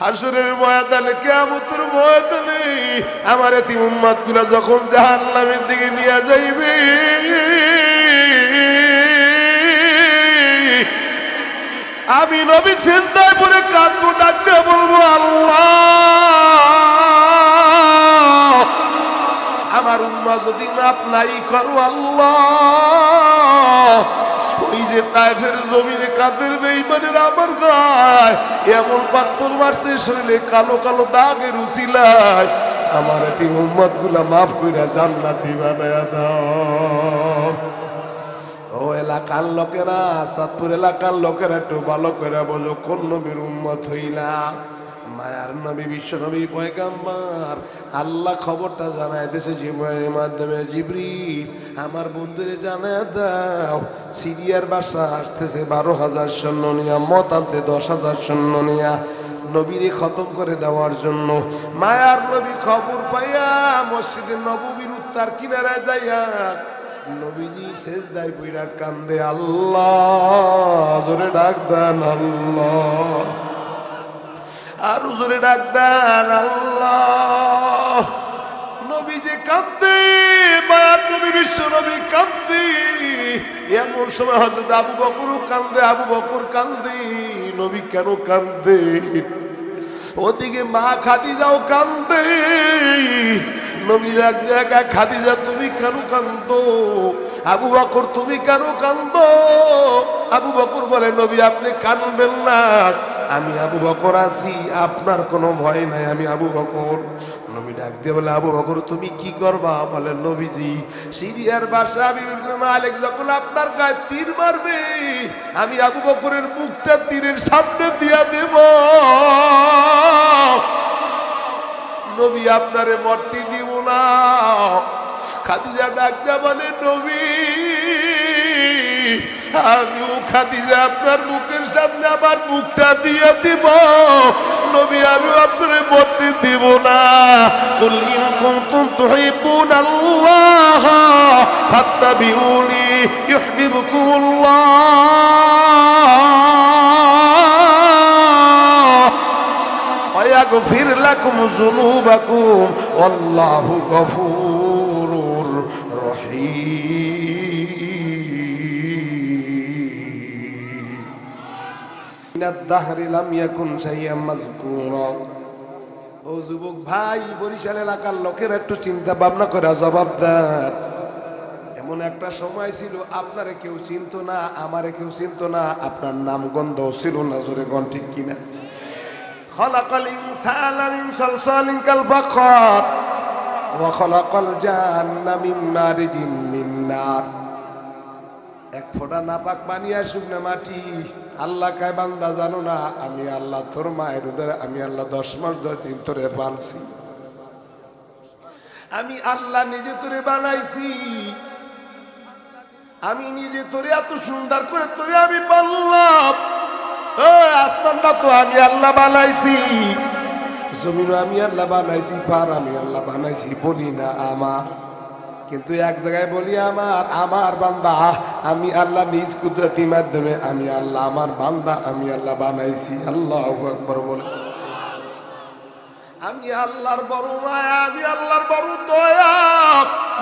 হাসরের ময়দানে কিয়ামতের ময়দানে আমার এতিম উম্মতগুলো যখন জাহান্নামের দিকে নিয়ে যাইবে আমি নবী সিজদায় পড়ে কাঁদবো, ডাক দিয়ে বলবো আল্লাহ আমার উম্মাহ যদি মাফ নাই করো আল্লাহ, ওই যে তায়েফের জমিনে কাফের বেঈমানের আমার গায় এমন পাথর মারছে শরীরে কালো কালো দাগের উসিলায় আমার এতিম উম্মতগুলা মাফ কইরা জান্নাতি বানায়া দাও। ও এলাকার লোকেরা, সাতপুর এলাকার লোকেরা একটু ভালো করে বোঝো কোন নবীর উম্মত হইলা। মায়ার নবী বিশ্ব নবী পয়গাম্বর আল্লাহ খবরটা জানায় দিয়েছে জিবরাইলের মাধ্যমে, জিবরিল আমার বন্ধুরে জানায় দাও সিরিয়ার বাদশা আসতেছে 12,000 সৈন্য নিয়া, মত আনতে 10,000 সৈন্য নিয়া নবীরে খতম করে দেওয়ার জন্য। মায়ার নবী খবর পাইয়া মসজিদে নববীর উত্তর কিনারায় যাইয়া নবীজি সেজদায় পইরা কান্দে, আল্লাহ জোরে ডাক দেন আল্লাহ, আর জোরে ডাক দেন আল্লাহ। নবী যে কান্দে, মায়ার নবী বিশ্ব নবী কান্দে, এমন সময় হযরত আবু বকরও কান্দে, আবু বকর কান্দে। নবী কেন কান্দে? ওদিকে মা খাদিজাও কান্দে। নবীর এক জায়গায় খাদিজা তুমি কেন কান্দো? আবু বকর তুমি কেন কান্দো? আবু বকর বলে নবী আপনি কাঁদবেন না, আমি আবু বকর আছি, আপনার কোনো ভয় নাই, আমি আবু বকর। নবী ডাক দিয়ে বলে আবু বকর তুমি কি করবা? বলে নবীজি সিরিয়ার বাদশা মালিক যখন আপনার গায়ে তীর মারবে আমি আবু বকরের মুখটা তীরের সামনে দিয়া দেব, নবী আপনারে মরতে দিব না। খাদিজা ডাক দিয়া বলে নবী আমিও খাদিজা আপনার মুখের সামনে আমার মুখটা দিয়ে দিব, নবী আমিও আপনারে মরতে দিব না। কুল ইন কুনতুম তুহিব্বুনাল্লাহ ফাত্তাবিউনি ইউহিব্বুকুমুল্লাহ ওয়া ইয়াগফির লাকুম যুনুবাকুম ওয়াল্লাহু গফুরুর রহিম। ও যুবক ভাই, বরিশাল এলাকার লোকের একটু চিন্তা ভাবনা করে জবাব দেন। এমন একটা সময় ছিল আপনারে কেউ চিনত না, আমারে কেউ চিনত না, আপনার নাম গন্ধ ছিল না, জোরে গণ ঠিক কিনা? খলাকাল ইনসানা মিন সালসালিন কাল ফাখার ওয়া খলাকাল জান্না মিন মারিজিন মিন নার। এক ফোঁটা নাপাক পানি আর শুকনা মাটি আল্লাহ কায় বান্দা জানো না আমি আল্লাহ তোর মায়ের উদরে আমি আল্লাহ 10 মাস 10 দিন তোরে পালছি, আমি আল্লাহ নিজে তোরে বানাইছি, আমি নিজে তোরে এত সুন্দর করে তোরে আমি পাললাম। আসমানটা তো আমি আল্লাহ বানাইছি, জমিনও আমি আল্লাহ বানাইছি, পার আমি আল্লাহ বানাইছি, বলি না আমার, কিন্তু এক জায়গায় বলি আমার আমার বান্দা আমি আল্লাহ নিজ কুদরতি মাধ্যমে আমি আল্লাহ আমার বান্দা আমি আল্লাহ বানাইছি। আল্লাহু আকবার বলে। আমি আল্লাহর বড় মায়া, আমি আল্লাহর বড় দয়া।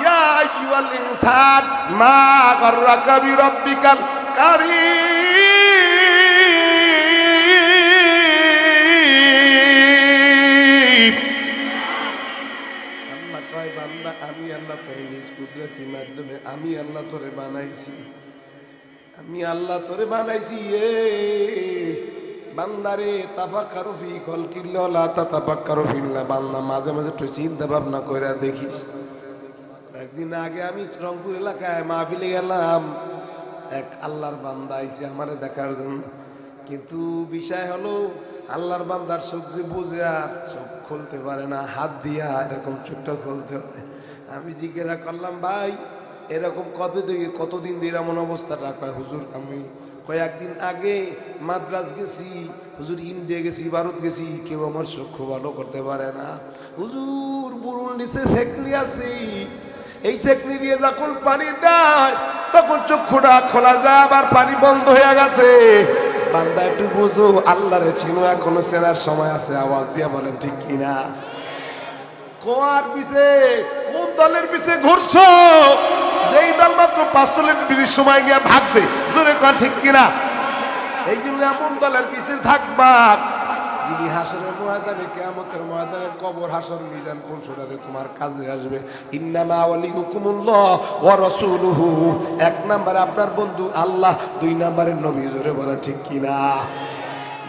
ইয়া আইয়ুহাল ইনসান মা গাররাকা বিরাব্বিকাল কারীম। আল্লাহ কয় বান্দা আমি আল্লাহ তোরে নিজ কুদরতি মাধ্যমে আমি আল্লাহ তোরে বানাইছি, আমি আল্লাহ তোরে বানাইছি। বান্দারে তাফাক্কারু ফি খালকিল্লাহ লা তাতাফাক্কারু ফিল্লাহ। বান্দা মাঝে মাঝে একটু চিন্তা ভাবনা কইরা দেখিস। একদিন আগে আমি রংপুর এলাকায় মাহফিলে গেলাম, এক আল্লাহর বান্দা আইছে আমারে দেখার জন্য, কিন্তু বিষয় হলো আল্লাহর বান্দার চোখ যে বুঝে আর চোখ খুলতে পারে না, হাত দিয়া এরকম চোখটা খুলতে হয়। আমি জিজ্ঞাসা করলাম ভাই এরকম কতদিন দিয়ে এমন অবস্থাটা? কয় হুজুর আমি কয়েকদিন আগে মাদ্রাজ গেছি, হুজুর ইন্ডিয়া গেছি, ভারত গেছি, কেউ আমার চক্ষু ভালো করতে পারে না। হুজুর বুরুল নিচে সেকনি আছে, এই সেকনি দিয়ে যখন পানি দেয় তখন চক্ষুটা খোলা যায়, আবার পানি বন্ধ হয়ে গেছে। বান্দা একটু বুঝো, আল্লাহরে চিনো, এখনো চেনার সময় আছে। আওয়াজ দিয়া বলেন ঠিক কিনা? কোয়ার পিছে, কোন দলের পিছে ঘুরছো? যেই দল মাত্র 5 মিনিট সময় গিয়ে ভাগছে, জোরে কোন ঠিক কিনা? এই জন্য এমন দলের পিছে থাকবা যিনি হাসরের ময়দানে, কিয়ামতের ময়দানে, কবর, হাসর, মিজান, ফুলসুরাতে তোমার কাজে আসবে। ইন্নামা ওয়ালিউকুমুল্লাহ ওয়া রাসূলুহু। 1 নম্বরে আপনার বন্ধু আল্লাহ, 2 নম্বরে নবী। জোরে বলেন ঠিক কিনা?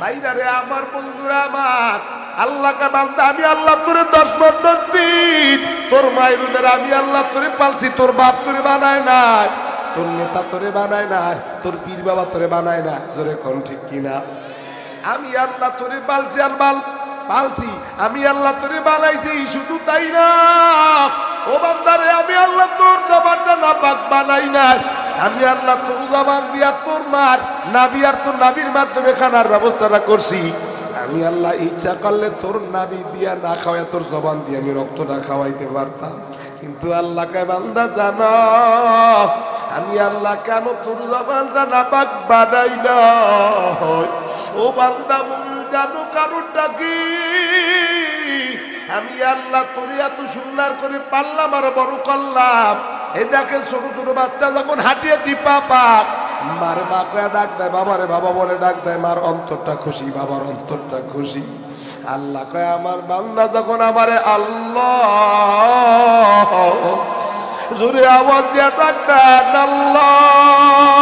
ভাইরা রে, আমার বন্ধুরা আমার, আল্লাহকে বান্দা, আমি আল্লাহ তোরে 10 বছর দিন, তোর মায়ের উদরে আমি আল্লাহ তোরে পালছি। তোর বাপ তোরে বানায় নাই, তোর নেতা তোরে বানায় নাই, তোর পীর বাবা তোরে বানায় না। জোরে কোন ঠিক কিনা? আমি আল্লাহ তোরে পালছি, আর পালছি আমি আল্লাহ তোরে বানাইছি। শুধু তাই না ও বান্দারে, আমি আল্লাহ তোর জবানটা নাপাক বানাই নাই। আমি আল্লাহ তোর জবান দিয়া তোর মার নাবি আর তোর নাবির মাধ্যমে খানার ব্যবস্থাটা করছি। আমি আল্লাহ ইচ্ছা করলে তোর নাবি দিয়া না খাওয়াই, তোর জবান দিয়ে আমি রক্তটা খাওয়াইতে পারতাম। কিন্তু আল্লাহকে বান্দা জানা, আমি আল্লাহ কেন তোর জবানটা নাপাক বানাই না? ও বান্দা জানো কারণটা কি? আমি আল্লাহ তোর এত সুন্দর করে পারলাম আর বড় করলাম। এই দেখেন ছোট ছোট বাচ্চা যখন হাঁটিয়ে টিপা পাক, মারে মা কয়ে ডাক দেয়, বাবারে বাবা বলে ডাক দেয়, মার অন্তরটা খুশি, বাবার অন্তরটা খুশি। আল্লাহ কয় আমার বান্দা যখন আমারে আল্লাহ জোরে আওয়াজ দিয়ে ডাক দেয় আল্লাহ,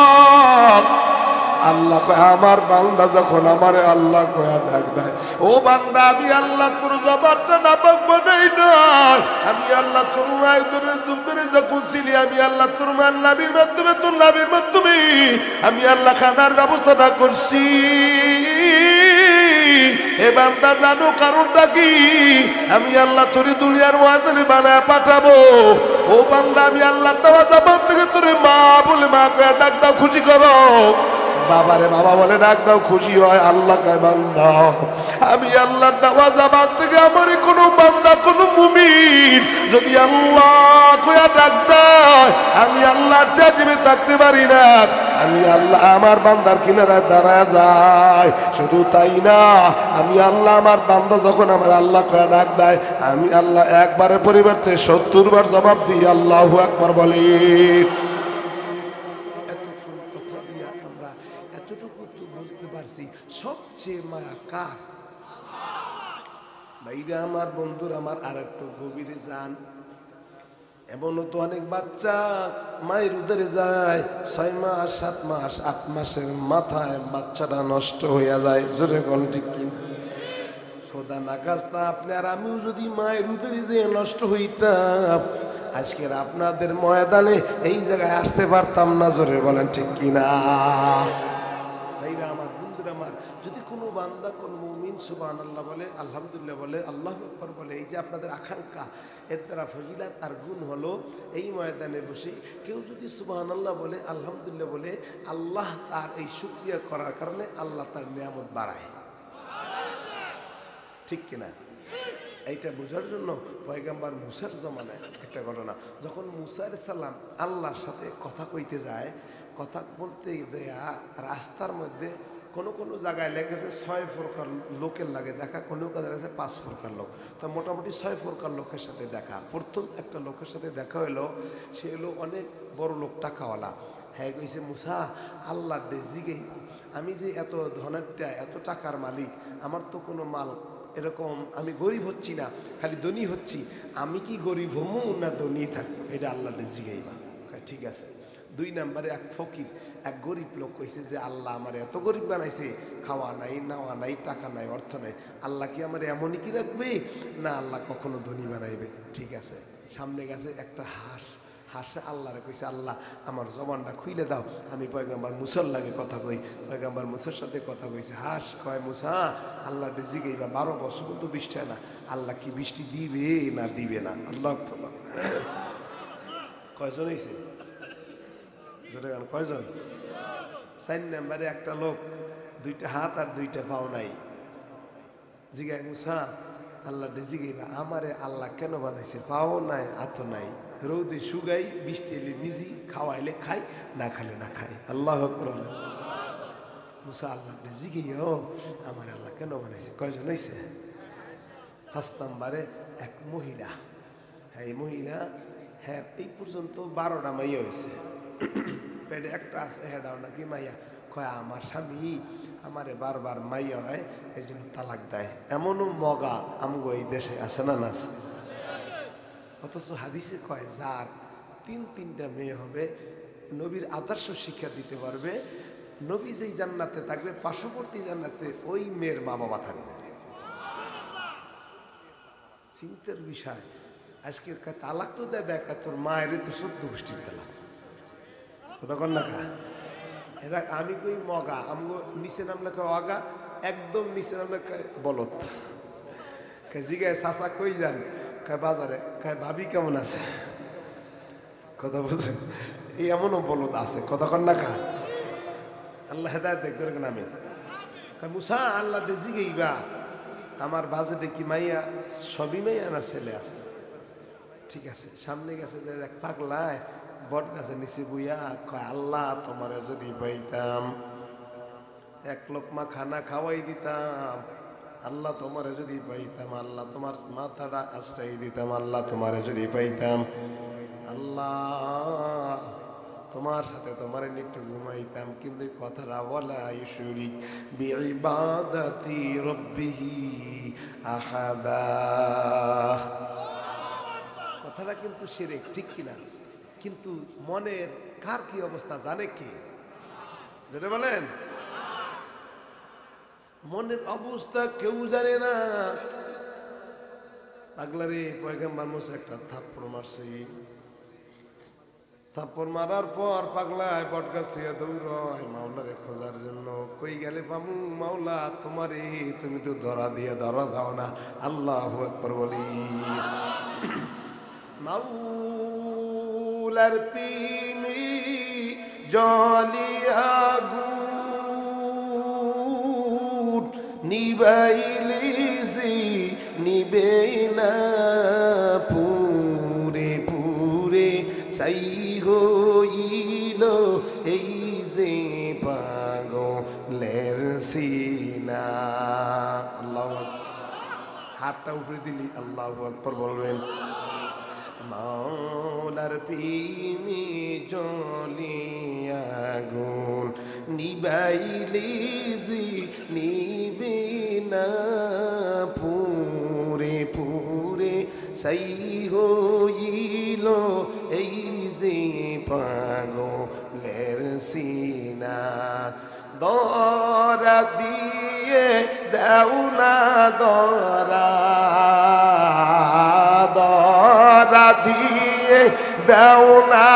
আল্লাহ কয় আমার বান্দা যখন আমারে আল্লাহ কয়া ডাক দেয়, ও বান্দা আমি আল্লাহ তোর জবানটা নাপাক বানাই নাই। আমি আল্লাহ তোর মায়ের ধরে যখন ছিলি, আমি আল্লাহ তোর মায়ের নাবির মাধ্যমে, তোর নাবির মাধ্যমে আমি আল্লাহ খানার ব্যবস্থাটা করছি। এ বান্দা জানো কারণটা কি? আমি আল্লাহ তোরে দুনিয়ার ময়দানে বানায় পাঠাবো। ও বান্দা আমি আল্লাহ দেওয়া জবান থেকে তোরে মা বলে মা কয়া ডাক দাও, খুশি করো। বাবারে বাবা বলে ডাক দাও, খুশি হয়। আল্লাহ কয় বান্দা আমি আল্লাহ দেওয়া জবান থেকে আমার কোনো বান্দা, কোনো মুমিন যদি আল্লাহ কয়া ডাক দেয়, আমি আল্লাহর চাইতে থাকতে পারি না। আমি আল্লাহ আমার বান্দার কিনারায় দাঁড়ায় যায়। শুধু তাই না, আমি আল্লাহ আমার বান্দা যখন আমার আল্লাহ কয়া ডাক দেয়, আমি আল্লাহ একবারের পরিবর্তে 70 বার জবাব দিই আল্লাহু আকবার বলি। সবচেয়ে মায়া কার? ভাইরা আমার, বন্ধুরা আমার, আর একটু গভীরে যান। এমনও তো অনেক বাচ্চা মায়ের উদরে যায়, 6 মাস 7 মাস 8 মাসের মাথায় বাচ্চাটা নষ্ট হইয়া যায়। জোরে কোন ঠিক কিনা? খোদা না খাস্তা আপনি আর আমিও যদি মায়ের উদরে যেয়ে নষ্ট হইতাম, আজকের আপনাদের ময়দানে এই জায়গায় আসতে পারতাম না। জোরে বলেন ঠিক কিনা? ভাইরা আমার, বন্ধুরা আমার, যদি কোনো বান্দা, কোনো মুমিন সুবহানাল্লাহ বলে, আলহামদুলিল্লাহ বলে, আল্লাহু আকবার বলে, এই যে আপনাদের আকাঙ্ক্ষা, এর দ্বারা ফজিলাত আর গুণ হলো এই ময়দানে বসে কেউ যদি সুবহানাল্লাহ বলে, আলহামদুলিল্লাহ বলে, আল্লাহ তার এই শুকরিয়া করার কারণে আল্লাহ তার নিয়ামত বাড়ায়। ঠিক কিনা? এইটা বোঝার জন্য পয়গম্বর মুসার জমানায় একটা ঘটনা, যখন মুসা আলাইহিস সালাম আল্লাহর সাথে কথা কইতে যায়, কথা বলতে যে রাস্তার মধ্যে কোনো কোনো জায়গায় লেগেছে 6 প্রকার লোকের লাগে দেখা, কোনো কাজে লেগেছে 5 প্রকার লোক। তো মোটামুটি 6 প্রকার লোকের সাথে দেখা। প্রথম একটা লোকের সাথে দেখা হলো, সে হলো অনেক বড় লোক, টাকাওয়ালা। হ্যাঁ কইছে, মুসা আল্লাহর জিগেই, আমি যে এত ধনেরটা, এত টাকার মালিক, আমার তো কোনো মাল এরকম, আমি গরিব হচ্ছি না, খালি ধনী হচ্ছি, আমি কি গরিব হমু না ধনী থাকবো? এটা আল্লাহর জিগাইবা। ঠিক আছে। 2 নম্বরে এক ফকির, এক গরিব লোক কইছে যে আল্লাহ আমার এত গরিব বানাইছে, খাওয়া নাই, নাওয়া নাই, টাকা নাই, অর্থ নাই, আল্লাহ কি আমার এমনই কি রাখবে না আল্লাহ কখনো ধনী বানাইবে? ঠিক আছে। সামনে গেছে একটা হাঁস, হাসে আল্লাহরে কইছে, আল্লাহ আমার জবানটা খুইলে দাও, আমি পয়গম্বর মুসার লাগে কথা কই। পয়গম্বর মুসার সাথে কথা কইছে। হাঁস কয়, মুসা আল্লাহ জিগাইবা 12 বছর কিন্তু বৃষ্টি হয় না, আল্লাহ কি বৃষ্টি দিবে না দিবে না? আল্লাহ কয়জন হয়েছে? কয়জন? 4 নম্বরে একটা লোক, 2টা হাত আর 2টা পাও নাই। জিগাই, মুসা আল্লাহ জিগাইবা আমারে আল্লাহ কেন বানাইছে? পাও নাই, হাতও নাই, রোদে শুগাই, বৃষ্টি এলে ভিজি, খাওয়াইলে খাই, না খাইলে না খাই। আল্লাহু আকবার। মুসা আল্লাহ জিগিও আমার আল্লাহ কেন বানাইছে? কয়জন হয়েছে? 5 নম্বরে এক মহিলা, এই মহিলা হ্যাঁ এই পর্যন্ত 12টা মাইয়া হয়েছে, পেটে একটা আছে, হ্যাঁ নাকি মাইয়া। কয় আমার স্বামী আমারে বারবার মাইয়া হয়, এই জন্য তালাক দেয়। এমনও মগা আমগো এই দেশে আছে না না? অথচ হাদিসে কয় যার 3-3টা মেয়ে হবে, নবীর আদর্শ শিক্ষা দিতে পারবে, নবী যেই জান্নাতে থাকবে পার্শ্ববর্তী জান্নাতে ওই মেয়ের মা বাবা থাকবে। চিন্তার বিষয়। আজকে তালাক তো দেখ, তোর মায়ের তো 14 গোষ্ঠীর তালাক, কতক্ষণ না কা এরা। আমি কই মগা, আমগো নিচে নামলে কয় অগা, একদম নিচে নামলে কয় বলত। জিগায় চাচা কই যান? কয় বাজারে। কয় ভাবি কেমন আছে? কথা বলছেন, এই এমনও বলত আছে, কতক্ষণ না কা। আল্লাহ হেদায়েত দেখ জোরে নামে। মুসা আল্লাহ জিগাইবা আমার বাজেটে কি মাইয়া? সবই মাইয়া না ছেলে আছে? ঠিক আছে, সামনে গেছে যে এক পাগলায় বট গাছের নিচে বুইয়া কয় আল্লাহ তোমারে যদি পাইতাম 1 লোকমা খানা খাওয়াই দিতাম, আল্লাহ তোমারে যদি পাইতাম, আল্লাহ তোমার মাথাটা আশ্রয় দিতাম, আল্লাহ তোমারে যদি পাইতাম, আল্লাহ তোমার সাথে তোমার একটু ঘুমাইতাম। কিন্তু কথাটা বলা শুরিক বিইবাদাতি রাব্বিহি আহাদা, কথাটা কিন্তু শিরক, ঠিক কিনা? কিন্তু মনের কার কি অবস্থা জানে কে? যেটা বলেন মনের অবস্থা কেউ জানে না। পাগলারে পয়গম্বর মুসা একটা থাপ্পড় মারছে, থাপ্পড় মারার পর পাগলায় বটগাছ থেকে দৌড়ায় মাওলারে খোঁজার জন্য। কই গেলে পামু মাওলা তোমারে, তুমি তো ধরা দাও না। আল্লাহু আকবার বলি। মাওলার প্রেমে জ্বলিয়া আগুন নিবাইলে যে নিবে না, পুরে পুরে সাই হইল এই যে পাগলের সিনা। আল্লাহু আকবার। হাতটা উপরে দিলি আল্লাহু আকবার বলবেন। মাওলার প্রেমে জ্বলিয়া আগুন নিবাইলে যে নিবে না, পুরে পুরে সাই হইল এই যে পাগলের সিনা। দরা দিয়ে দাও না দরা, দরা দিয়ে দাও না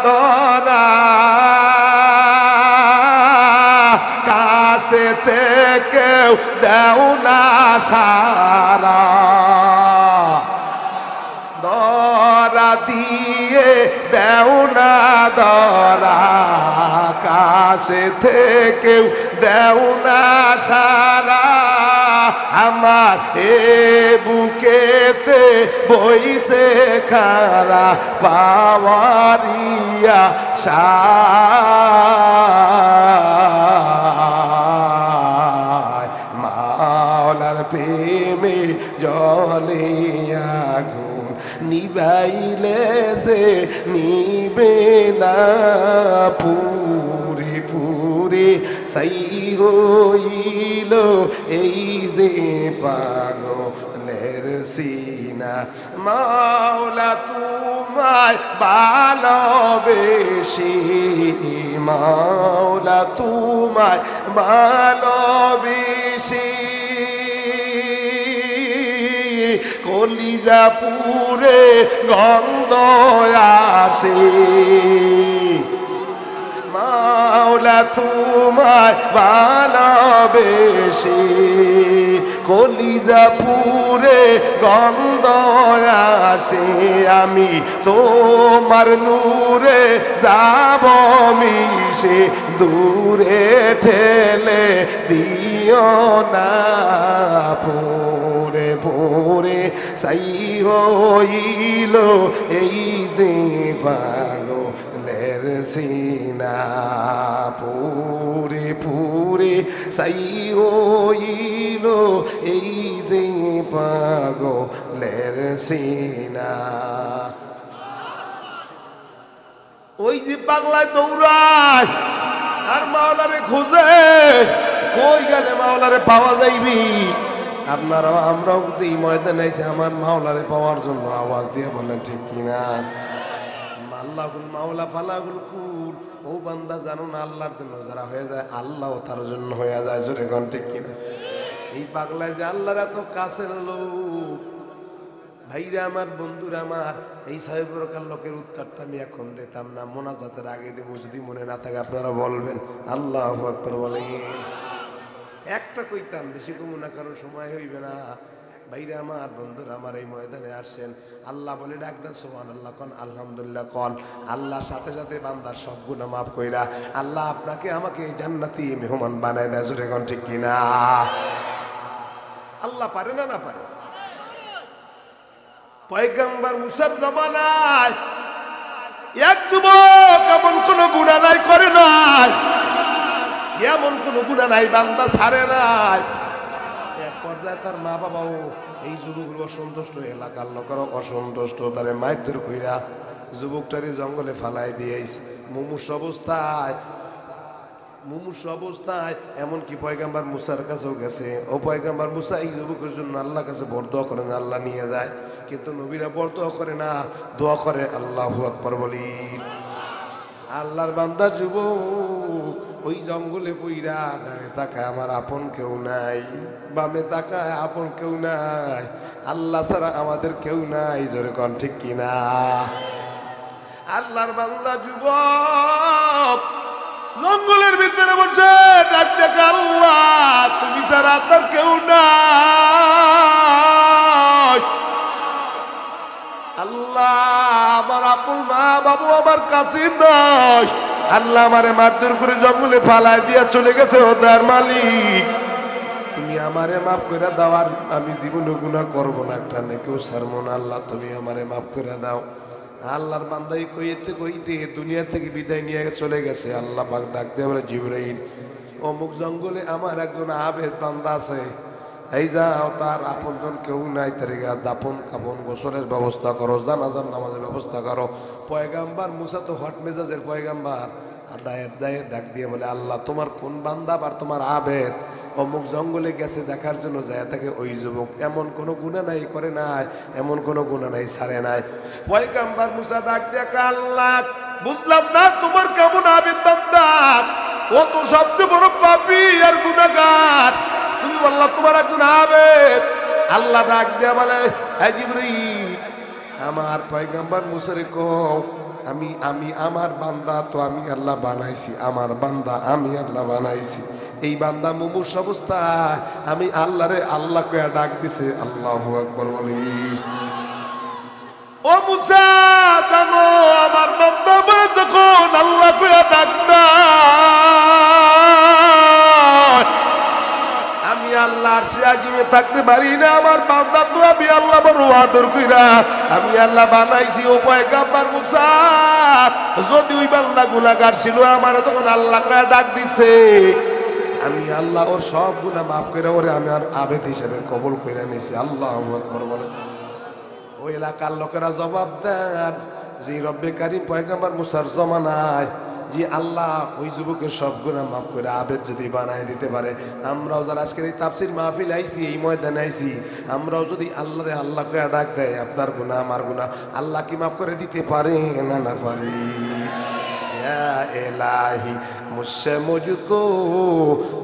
দরা, কাছে থেকেও দাও না সারা। দরা দিয়ে দেও না দরা, কাছে থেকেও দেও না সারা। আমার এ বুকেতে বইছে খারা পাওয়ারিয়া সায়। মাওলার প্রেমে জ্বলে আগুন নিবাইলে যে নিবে না, পুরে পুরে সাই হইল এই যে পাগলের সিনা। মাওলা তোমায় ভালোবেসে, মাওলা তোমায় ভালোবেসে, কলিজা পুরে গন্ধ আসে। মাওলা তোমায় ভালোবেসে, কলিজা পুরে গন্ধ আসে। আমি তোমার নূরে যাব মিশে, দূরে ঠেলে দিও না, পুরে পুরে সাই হইল এই যে পাগলের ফুলের সিনা পুরে পুরে সাই হইল এই যে পাগলের সিনা। ওই যে পাগলায় দৌড়ায় আর মাওলারে খোঁজে, কই গেলে মাওলারে পাওয়া যাইবি। আপনারাও আমরাও এই ময়দানে এসে আমার মাওলারে পাওয়ার জন্য আওয়াজ দিয়ে বলেন ঠিক কিনা? আল্লাহুল মাওলা ফালাহুল কুল। ও বান্দা জানো না আল্লাহর জন্য যারা হয়ে যায় আল্লাহও তার জন্য হয়ে যায়। জোরে কোন ঠিক কিনা? এই পাগলায় যে আল্লাহর এত কাছের লোক। ভাইরা আমার, বন্ধুরা আমার, এই সাহেবরকার লোকের উত্তরটা আমি এখন দিতাম না, মোনাজাতের আগে দেব। যদি মনে না থাকে আপনারা বলবেন আল্লাহু আকবার বলেন। একটা কইতাম, বেশি কমু না, কারণ সময় হইবে না। ভাইরা আমার, বন্ধুরা আমার, এই ময়দানে আসছেন, আল্লাহ বলে ডাক দেন সুবহানাল্লাহ কোন, আলহামদুলিল্লাহ কোন। আল্লাহর সাথে সাথে বান্দার সব গুনাহ মাফ কইরা আল্লাহ আপনাকে আমাকে জান্নাতি মেহমান বানায় দেয়। জোরে কোন ঠিক কিনা? আল্লাহ পারে না? না পারে? পয়গম্বর মুসার জামানায় এক যুবক এমন কোন গুনাহ নাই করে নাই, এমন কোন গুনাহ নাই বান্দা ছাড়ে নাই। এক পর্যায়ে তার মা বাবাও এই যুবকের অসন্তুষ্ট, এলাকার লোকেরও অসন্তুষ্ট, তারে মারধর কইরা যুবকটারে জঙ্গলে ফালাই দিয়েছে। মুমূর্ষু অবস্থায় এমনকি পয়গম্বর মুসার কাছেও গেছে। ও পয়গম্বর মুসা এই যুবকের জন্য আল্লাহর কাছে বরদোয়া করেন, আল্লাহ নিয়ে যায়। কিন্তু নবীরা বরদোয়া করে না, দোয়া করে আল্লাহু আকবার বলি। আল্লাহর বান্দা যুবক ওই জঙ্গলে পইরা ডানে তাকায় আমার আপন কেউ নাই, বামে তাকায় আপন কেউ নাই, আল্লাহ ছাড়া আমাদের কেউ নাই। জোরে কোন ঠিক কিনা? আল্লাহর বান্দা যুবক জঙ্গলের ভিতরে বসে ডাক ডাকে আল্লাহ, তুমি ছাড়া আপনার কেউ নাই। আল্লাহ আমার আপন মা বাবু আমার কাছে নয়, আল্লাহ আমারে মারধর করে জঙ্গলে ফালায় দিয়া চলে গেছে। ও দয়ার মালিক, তুমি আমারে মাফ করে দাও, আর আমি জীবনে গুনাহ করব না, একটা নেকেও ছাড়বো না। আল্লাহ তুমি আমারে মাফ করে দাও। আল্লাহর বান্দাই কইতে কইতে দুনিয়ার থেকে বিদায় নিয়ে চলে গেছে। আল্লাহ পাক ডাক দিয়ে বলে জিবরাইল, অমুক জঙ্গলে আমার একজন আবেদ বান্দা আছে, এই যাও, তার আপনজন কেউ নাই, তার দাফন কাফন গোসলের ব্যবস্থা করো, জানাজার নামাজের ব্যবস্থা করো। পয়গাম্বার মুসা তো হট মেজাজের পয়গাম্বার, আর দায়ের ডাক দিয়ে বলে আল্লাহ তোমার কোন বান্দা আর তোমার আবেদ অমুক জঙ্গলে গেছে দেখার জন্য যায় থাকে। ওই যুবক এমন কোনো গুনাহ নাই করে নাই, এমন কোনো গুনাহ নাই ছাড়ে নাই। পয়গাম্বার মুসা ডাক দিয়ে আল্লাহ বুঝলাম না তোমার কেমন আবেদ বান্দা, ও তো সবচেয়ে বড় পাপী আর গুনাহগার, তুমি বললা তোমার একজন আবেদ। আল্লাহ ডাক দিয়া বলে হে জিবরীল, আমার পয়গাম্বার মুসারে কও আমি আমার বান্দা তো আমি আল্লাহ বানাইছি, আমার বান্দা আমি আল্লাহ বানাইছি। এই বান্দা মুমূর্ষু অবস্থায় আমি আল্লাহরে আল্লাহ কইয়া ডাক দিছে। আল্লাহু আকবার বলি। ও মুসা জানো আমার বান্দা বলে যখন আল্লাহ কইয়া ডাক দেয়, আমি আল্লাহ আরশে আজিমে থাকতে পারি না। আমার বান্দা তো আমি আল্লাহ বড় আদর কইরা আমি আল্লাহ বানাইছি। ও পয়গম্বর মুসা, যদি ওই বান্দা গুনাহগার ছিল, আমার যখন আল্লাহ কইয়া ডাক দিছে, আমি আল্লাহ ওর সব গুনাহ মাফ করে ওরে আমি আর আবেদ হিসেবে কবুল করে নিয়েছি। আল্লাহু আকবার বলে। ওই এলাকার লোকেরা জবাব দেন যে রব্বে কারীম পয়গম্বর মুসার জমানায় যে আল্লাহ ওই যুবকের সব গুনাহ মাফ করে আবেদ যদি বানায় দিতে পারে, আমরাও যারা আজকের এই তাফসীর মাহফিল আইছি, এই ময়দানে আইছি, আমরাও যদি আল্লাহরে আল্লাহকে ডাক দেয়, আপনার গুনাহ আমার গুনাহ আল্লাহ কি মাফ করে দিতে পারে না? না পারে। ইয়া ইলাহি মুঝসে মুঝকো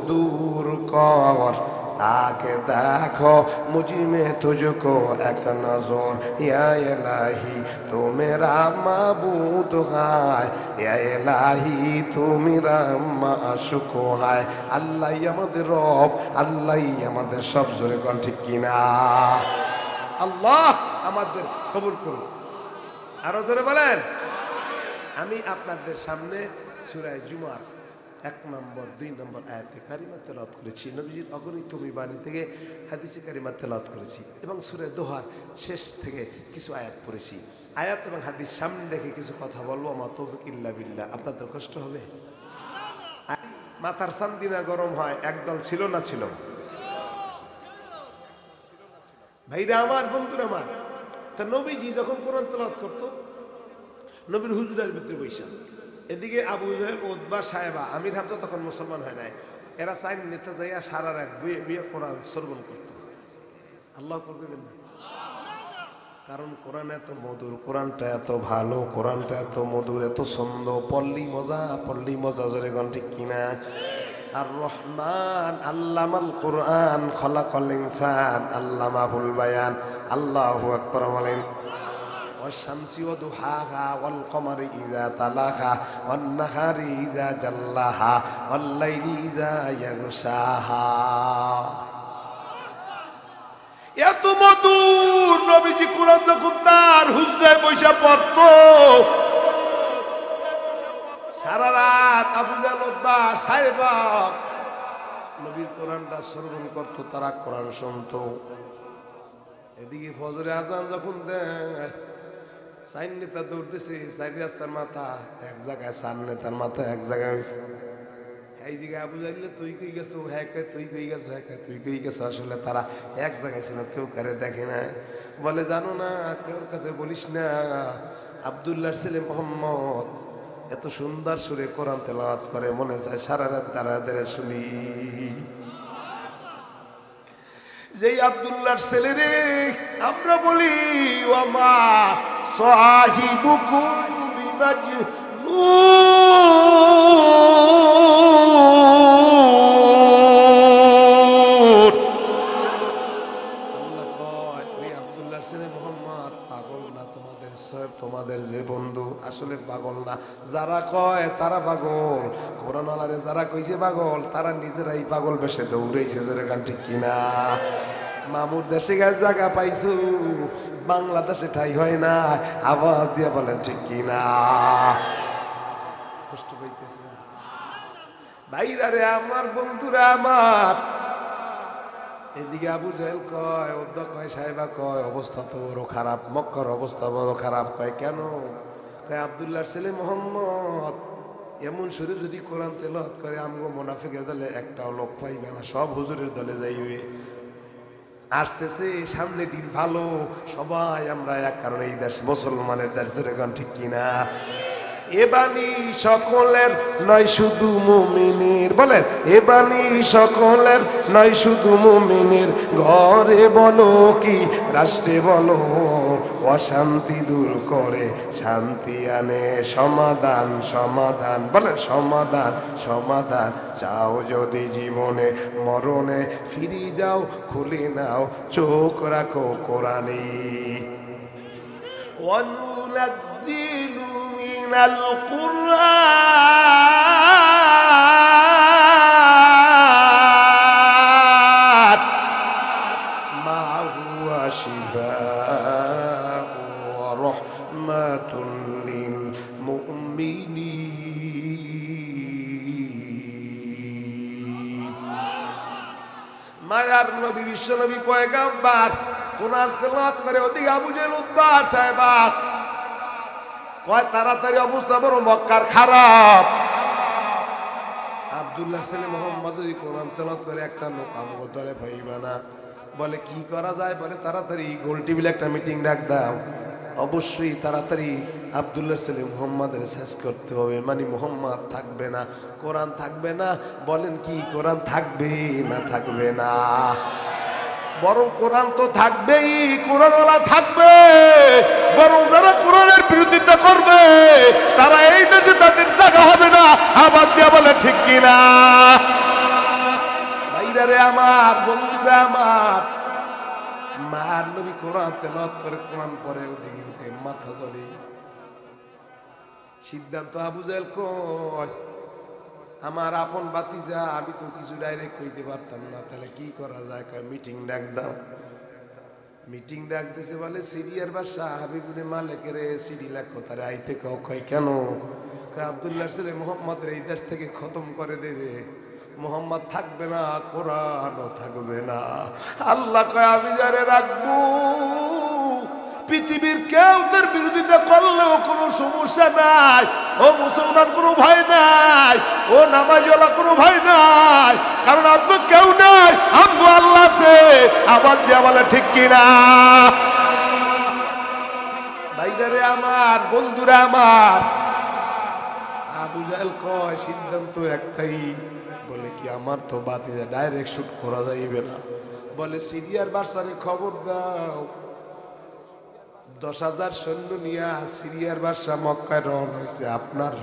দূর কর, आके देखो मुझ में तुझको एक नजर, या इलाही तू मेरा माबूद है, या इलाही तू मेरा माशूक है। আল্লাহ আমাদের রব, আল্লাহ আমাদের সব। জোরে কোন ঠিক কিনা? আল্লাহ আমাদের কবুল করুন। আরো জোরে বলেন। আমি আপনাদের সামনে সূরা জুমার 1 নম্বর 2 নম্বর আয়াতে কারিমা তেলাওয়াত করেছি, নবীজির অগণিত বাণী থেকে হাদিসে কারিমা তেলাওয়াত করেছি, এবং সূরা দোহার শেষ থেকে কিছু আয়াত পড়েছি। আয়াত এবং হাদিস সামনে রেখে কিছু কথা বলবো, মা তৌফিক ইল্লা বিল্লাহ। আপনাদের কষ্ট হবে? মাথার চান্দিনা গরম হয়। একদল ছিল না ছিল? ভাইরা আমার, বন্ধুরা আমার, তা নবীজি যখন কোরআন তেলাওয়াত করত, নবীর হুজুরের ভিতরে বৈশা, এদিকে আবু জাহেল, উতবা, সাহেবা, আমির হামজা তখন মুসলমান হয় নাই, এরা চাইন নেতা যাইয়া সারা রাত বইয়ে বইয়ে কোরআন শ্রবণ করত। আল্লাহ করবেন না, কারণ কোরআন এত মধুর, কোরআনটা এত ভালো, কোরআনটা এত মধুর, এত সুন্দর, পল্লী মজা জোরে গান ঠিক কিনা? আর রহমান আল্লামাল কোরআন খলাকাল ইনসান আল্লামাহুল বায়ান। আল্লাহু আকবার বলেন। ওয়াশ-শামসি ওয়া দুহাহা ওয়াল কমারি ইযা তালাহা ওয়ান নাহারি ইযা জাল্লাহা ওয়াল লাইলি ইযা ইয়াগশাহা। এত মধুর নবীজি কোরআন যখন তার হুজরায় বৈশা পড়তো, সারা রাত আবু জাহেল, উতবা, সাহেবা নবীর কোরআনটা শ্রবণ করতো, তারা কোরআন শুনতো। এদিকে ফজরে আজান যখন দেয়, চার নেতা দৌড়তেছে, চার রাস্তার মাথা এক জায়গায়, চার নেতার মাথা এক জায়গায় হয়েছে। এই জায়গায় আবু জাহেল তুই কই গেছো, হ্যাঁ তুই কই গেছো, হ্যাঁ তুই কই গেছো। আসলে তারা এক জায়গায় ছিল, কেউ কারে দেখে না। বলে জানো না, কেউর কাছে বলিস না, আব্দুল্লাহর ছেলে মোহাম্মদ এত সুন্দর সুরে কোরআন তেলাওয়াত করে, মনে চায় সারা রাত দাঁড়া দাঁড়া শুনি। যেই আব্দুল্লাহর ছেলে রে আমরা বলি, ওয়া মা সাহিবুকুম বিমাজনুন। আল্লাহ কয় ওই আব্দুল্লাহর ছেলে মোহাম্মদ পাগল না, তোমাদের যে বন্ধু আসলে পাগল না। যারা কয় তারা পাগল, কোরআন আলারে যারা কইছে পাগল, তারা নিজেরাই পাগল বেশে দৌড়াইছে। জোরে গান ঠিক কিনা? মামুর দেশে গায়ে জায়গা পাইছু, বাংলাদেশে ঠাই হয় না, আওয়াজ দিয়ে বলেন ঠিক কিনা? কষ্ট পাইতেছে ভাইরা রে আমার, বন্ধুরা আমার। এদিকে আবু জাহেল কয়, উদ্বা কয়, সাহেবা কয়, অবস্থা তো বড় খারাপ, মক্কার অবস্থা বড় খারাপ। কয় কেন? কয় আব্দুল্লাহর ছেলে মোহাম্মদ এমন সুরে যদি কোরআন তেলাওয়াত করে, আমগো মুনাফিকের দলে একটাও লোক পাইবে না, সব হুজুরের দলে যাইবে। আসতেছে সামনে দিন ভালো, সবাই আমরা এক, কারণ এই দেশ মুসলমানের দেশ। যেরকম ঠিক কিনা? এ বাণী সকলের নয় শুধু মুমিনের, বলেন এ বাণী সকলের নয় শুধু মুমিনের, ঘরে বলো কি রাষ্ট্রে বলো, অশান্তি দূর করে শান্তি আনে সমাধান। সমাধান বলেন সমাধান, সমাধান চাও যদি জীবনে মরণে, ফিরে যাও খুলে নাও চোখ রাখো কোরআনে। ওয়ানুনাজ্জিলু মিনাল কুরআন মা হুয়া শিফাউ ওয়া রাহমাতুল লিল মুমিনিন। মায়ার নবী, বিশ্ব নবী, পয়গাম্বার কোরআন তেলাওয়াত করে। ওদিকে আবু জাহেল, উতবা, সাহেবা কয় তাড়াতাড়ি অবস্থা বড় মক্কার খারাপ। আব্দুল্লাহর ছেলে মোহাম্মদ যদি কোরআন তেলাওয়াত করে, একটা লোক আমগো দলে পাইবে না। বলে কি করা যায়? বলে তাড়াতাড়ি গোল টিভিতে একটা মিটিং ডাক দাও। অবশ্যই তাড়াতাড়ি আব্দুল্লাহর ছেলে মোহাম্মদের শেষ করতে হবে, মানে মোহাম্মদ থাকবে না, কোরআন থাকবে না। বলেন কি কোরআন থাকবে না থাকবে না? বরং কোরআন তো থাকবেই, কোরআনওয়ালা থাকবে। বরং যারা কোরআনের বিরোধিতা করবে, তারা এই দেশে তাদের জায়গা হবে না। আবার দিয়া বলে ঠিক কিনা? ভাইরা রে আমার, বন্ধুরা আমার, মার নবী কোরআন তেলাওয়াত করে, কোরআন পড়ে, ওদিকে ওদিকে মাথা জ্বলে। সিদ্ধান্ত আবু জাহেল কয়, আমার আপন বাতিজা, আমি তো কিছু ডাইরেক্ট কইতে পারতাম না, তাহলে কি করা যায়? মিটিং ডাক দাও। মিটিং ডাক দিছে। বলে সিরিয়ার বাদশা হাবিবুল মালিকের সিডি লেখো, তারা আইতে কয় কেন? আব্দুল্লাহর ছেলে মোহাম্মদের এই দেশ থেকে খতম করে দেবে, মোহাম্মদ থাকবে না, কোরআনও থাকবে না। আল্লাহ কয় আমি যারে রাখবো, পৃথিবীর কেউ তার বিরোধিতা করলেও কোনো সমস্যা নাই। ও মুসলমান কোনো ভয় নাই, ও নামাজওয়ালা কোনো ভয় নাই, কারণ আপনার কেউ নাই, আপনার আল্লাহ আছে। আবার দিয়া বলে ঠিক কিনা? ভাইরারে আমার, বন্ধুরা আমার, আবু জাহেল কয় সিদ্ধান্ত একটাই, বলে কি আমার তো বাতিজা ডাইরেক্ট শুট করা যাইবে না। বলে সিরিয়ার বাদশারে খবর দাও, 10,000 সৈন্য নিয়ে সিরিয়ার বাদশা মক্কায় রওনা হয়েছে আপনার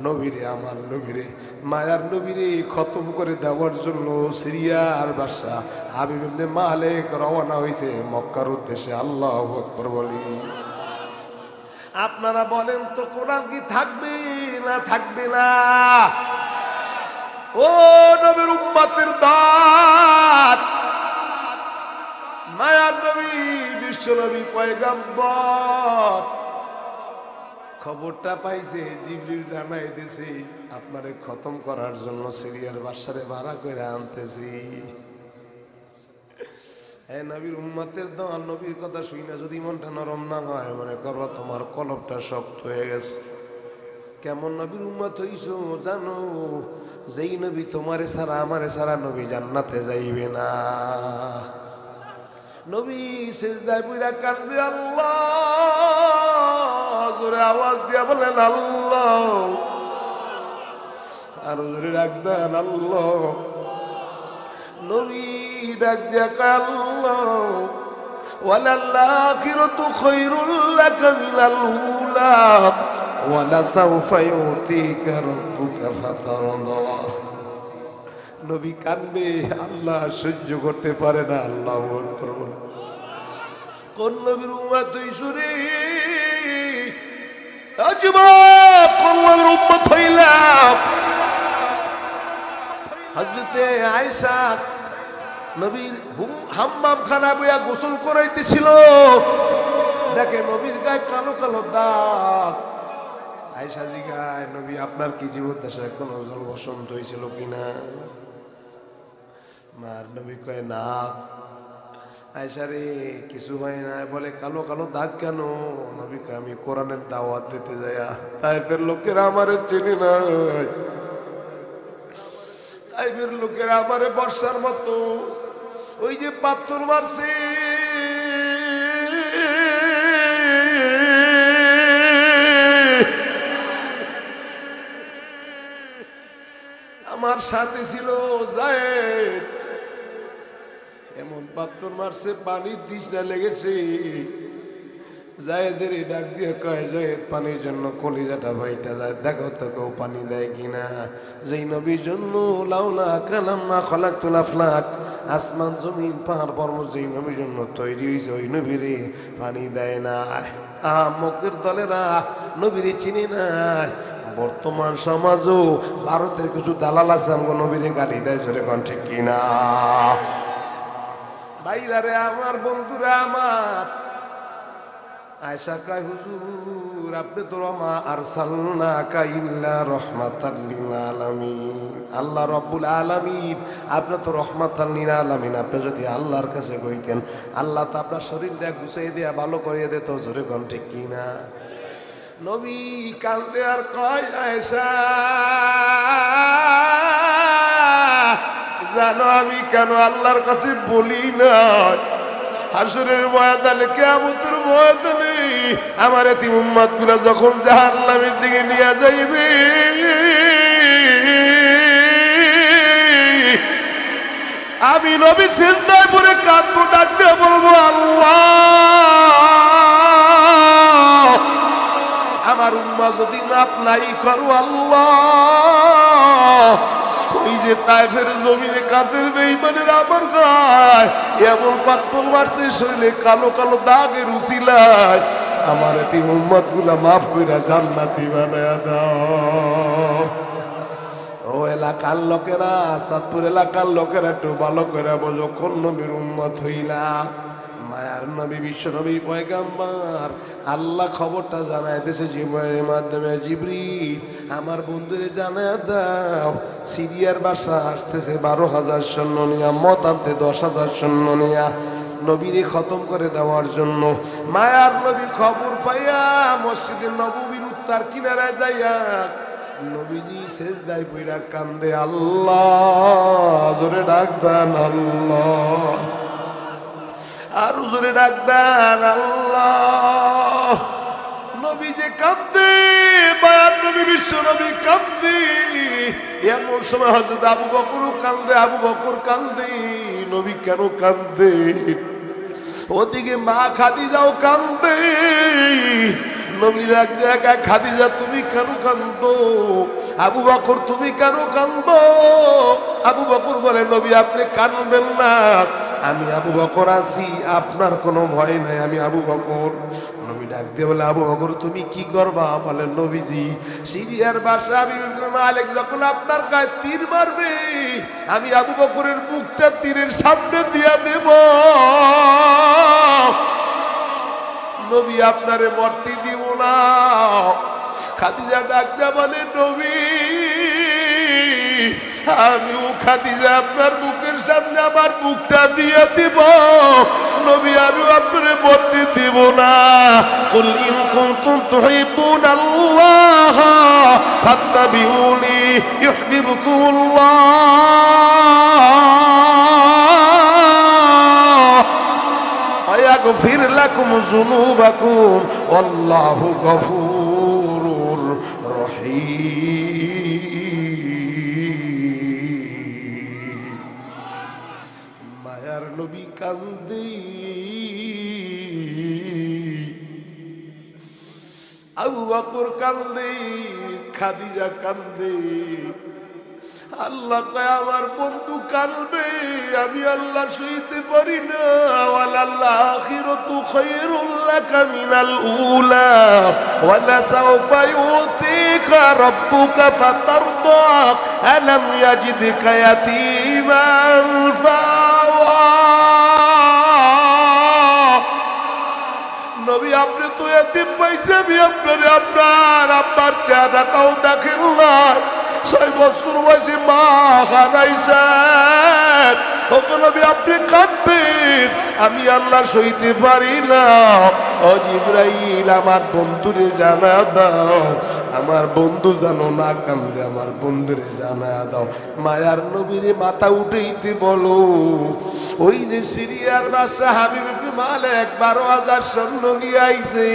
নবীরে, আমার নবীরে, মায়ার নবীরে খতম করে দেওয়ার জন্য। সিরিয়ার বাদশা হাবিব ইবনে মালিক রওনা হয়েছে মক্কার উদ্দেশ্যে। আল্লাহু আকবার বলি। আপনারা বলেন তো কোরআন কি থাকবে না থাকবে না? ও নবীর উম্মতের দাঁত, মায়ার নবী, বিশ্ব নবী, পয়গম্বর খবরটা পাইছে, জিবরিল জানাই দিছে আপনারে খতম করার জন্য সিরিয়ার বাদশারে ভাড়া করে আনতেছি। এই নবীর উম্মতের দল, নবীর কথা শুই না যদি মনটা নরম না হয়, মনে করবা তোমার কলবটা শক্ত হয়ে গেছে। কেমন নবীর উম্মত হইছো জানো? যেই নবী তোমারে ছাড়া আমারে ছাড়া নবী জান্নাতে যাইবে না। নবী সিজদায় পড়ে কাঁদবে, আল্লাহ, জোরে আওয়াজ দিয়া বলেন আল্লাহ, আরো জোরে ডাক দেন আল্লাহ। নবী ডাক দিয়া কয় আল্লাহ, ওয়ালাল আখিরাতু খায়রুল লাকা মিনাল উলা ওয়ালা সাওফা ইউতিকা রাব্বুকা ফাতারদা। নবী কানবে, আল্লাহ সহ্য করতে পারে না। আল্লাহু আকবার বলে। কোন নবীর উম্মত হইছো রে? আজবাব, কোন নবীর উম্মত হইলাম? হযরতে আয়েশা নবীর হাম্মাম খানা বইয়া গোসল করাইতেছিল, দেখে নবীর গায়ে কালো কালো দাগ। আয়েশা জিগায়, নবী আপনার কি জীবদ্দশায় কোনো জল বসন্ত হয়েছিল কিনা? মার নবী কয় না। আয়েশা রে কিছু হয় না। বলে কালো কালো দাগ কেন? নবীকে আমি কোরআনের দাওয়াত দিতে যাইয়া তাইফের লোকেরা আমারে চেনে নাই, তাইফের লোকেরা আমারে বর্ষার মতো ওই যে পাথর মারছে, আমার সাথে ছিল যায়েদ, এমন পাথর মারছে পানির তৃষ্ণা লেগেছে। জায়েদের ডাক দিয়ে কয়, জায়েদ পানির জন্য কলিজাটা ভাইটা যায়, দেখো তো কেউ পানি দেয় কিনা। যেই নবীর জন্য লাউলা কালাম্মা খলাকতুল আফলাক, আসমান জমিন পাহাড় পর্বত যেই নবীর জন্য তৈরি হয়েছে, ওই নবীরে পানি দেয় না। মক্কের দলেরা নবীরে চিনি নাই। বর্তমান সমাজও ভারতের কিছু দালাল আছে আমগো নবীরে গালি দেয়, জোরে কোন ঠিক কিনা? ভাইরারে আমার, বন্ধুরা আমার, আয়েশা কয় হুজুর আপনি তো মা আরসালনাকা ইল্লা রাহমাতাল লিল আলামিন, আল্লাহ রাব্বুল আলামিন আপনি তো রহমাতাল লিল আলামিন। আপনি যদি আল্লাহর কাছে কইতেন, আল্লাহ তো আপনার শরীরটা গুছিয়ে দেয়া ভালো করিয়ে দিত, জোরে কোন ঠিক কিনা? নবী কান্দে আর কয়, আয়েশা জানো আমি কেন আল্লাহর কাছে বলি না? হাসরের ময়দানে, কিয়ামতের ময়দানে আমার এতিম উম্মতগুলো যখন জাহান্নামের দিকে নিয়ে যাইবে, আমি নবী সিজদায় পড়ে কাঁদবো, ডাক দিয়ে বলবো আল্লাহ আমার উম্মাহ যদি মাপ নাই করো আল্লাহ, ওই যে তায়েফের জমিনে কাফের বেঈমানের আমার গায় এমন পাথর মারছে, শরীরে কালো কালো দাগের উসিলায় আমার এতিম উম্মতগুলা মাফ কইরা জান্নাতি বানায়া দাও। ও এলাকার লোকেরা, চাঁদপুর এলাকার লোকেরা একটু ভালো করে বোঝো, কোন নবীর উম্মত হইলা? মায়ার নবী, বিশ্ব নবী, পয়গম্বর। আল্লাহ খবরটা জানায় দিয়েছে জিবরাইলের মাধ্যমে, জিবরিল আমার বন্ধুরে জানায় দাও সিরিয়ার বাদশা আসতেছে 12,000 সৈন্য নিয়া, মত আনতে 10,000 সৈন্য নিয়া। নবীরে খতম করে দেওয়ার জন্য। মায়ার নবী খবর পাইয়া মসজিদে নববীর উত্তর কিনারায় যাইয়া নবীজি সেজদায় পইরা কান্দে, আল্লাহ জোরে ডাক দেন আল্লাহ, আর জোরে ডাক দেন আল্লাহ। নবী যে কান্দে, মায়ার নবী বিশ্ব নবী কান্দে। এমন সময় হযরত আবু বকরও কান্দে, আবু বকর কান্দে। নবী কেন কান্দে? ওদিকে মা খাদিজাও কান্দে। নবীর এক জায়গায়, খাদিজা তুমি কেন কান্দো? আবু বকর তুমি কেন কান্দো? আবু বকর বলে, নবী আপনি কাঁদবেন না, আমি আবু বকর আছি, আপনার কোনো ভয় নাই, আমি আবু বকর। নবী ডাক দিয়ে বলে, আবু বকর তুমি কি করবা? বলে, নবীজি সিরিয়ার বাদশা হাবিব ইবনে মালিক যখন আপনার গায়ে তীর মারবে, আমি আবু বকরের মুখটা তীরের সামনে দিয়া দেব। নবী আপনারে মরতে দিব না। খাদিজা ডাক দিয়া বলে, নবী আমিও খাদিজা আপনার মুখের সামনে আমার মুখটা দিয়ে দিব। নবী আমিও আপনারে মরতে দিব না। কুল ইন কুনতুম তুহিব্বুনাল্লাহ ফাত্তাবিউনি ইউহিব্বুকুমুল্লাহ ওয়া ইয়াগফির লাকুম যুনুবাকুম ওয়াল্লাহু গফুরুর রহিম। মায়ার নবী কান্দে, আবু বকর কান্দে, খাদিজা কান্দে। আল্লাহ কয় আমার বন্ধু কাঁদবে, আমি আল্লাহ সইতে পারি না। ওয়ালাল আখিরাতু খায়রুল লাকা মিনাল উলা ওয়ালা সাওফা ইউতিকা রাব্বুকা ফাতারদা আলাম ইয়াজিদকা ইয়াতীমান ফাওয়া। নবী আপনি তো এতিম পাইছে, আমি আপনার আব্বার চেহারাটাও দেখেন না। 6 বছর বয়সে মা হারাইছেন। ওকে নবী আপনি কাঁদবেন, আমি আল্লাহ সইতে পারি না। ও জিবরাইল আমার বন্ধুরে জানা দাও, আমার বন্ধু যেন না কান্দে, আমার বন্ধুরে জানা দাও। মায়ার নবীরে মাথা উঠাইতে বলো। ওই যে সিরিয়ার বাদশা হাবিব ইবনে মালিক 12,000 সৈন্য নিয়ে আইছে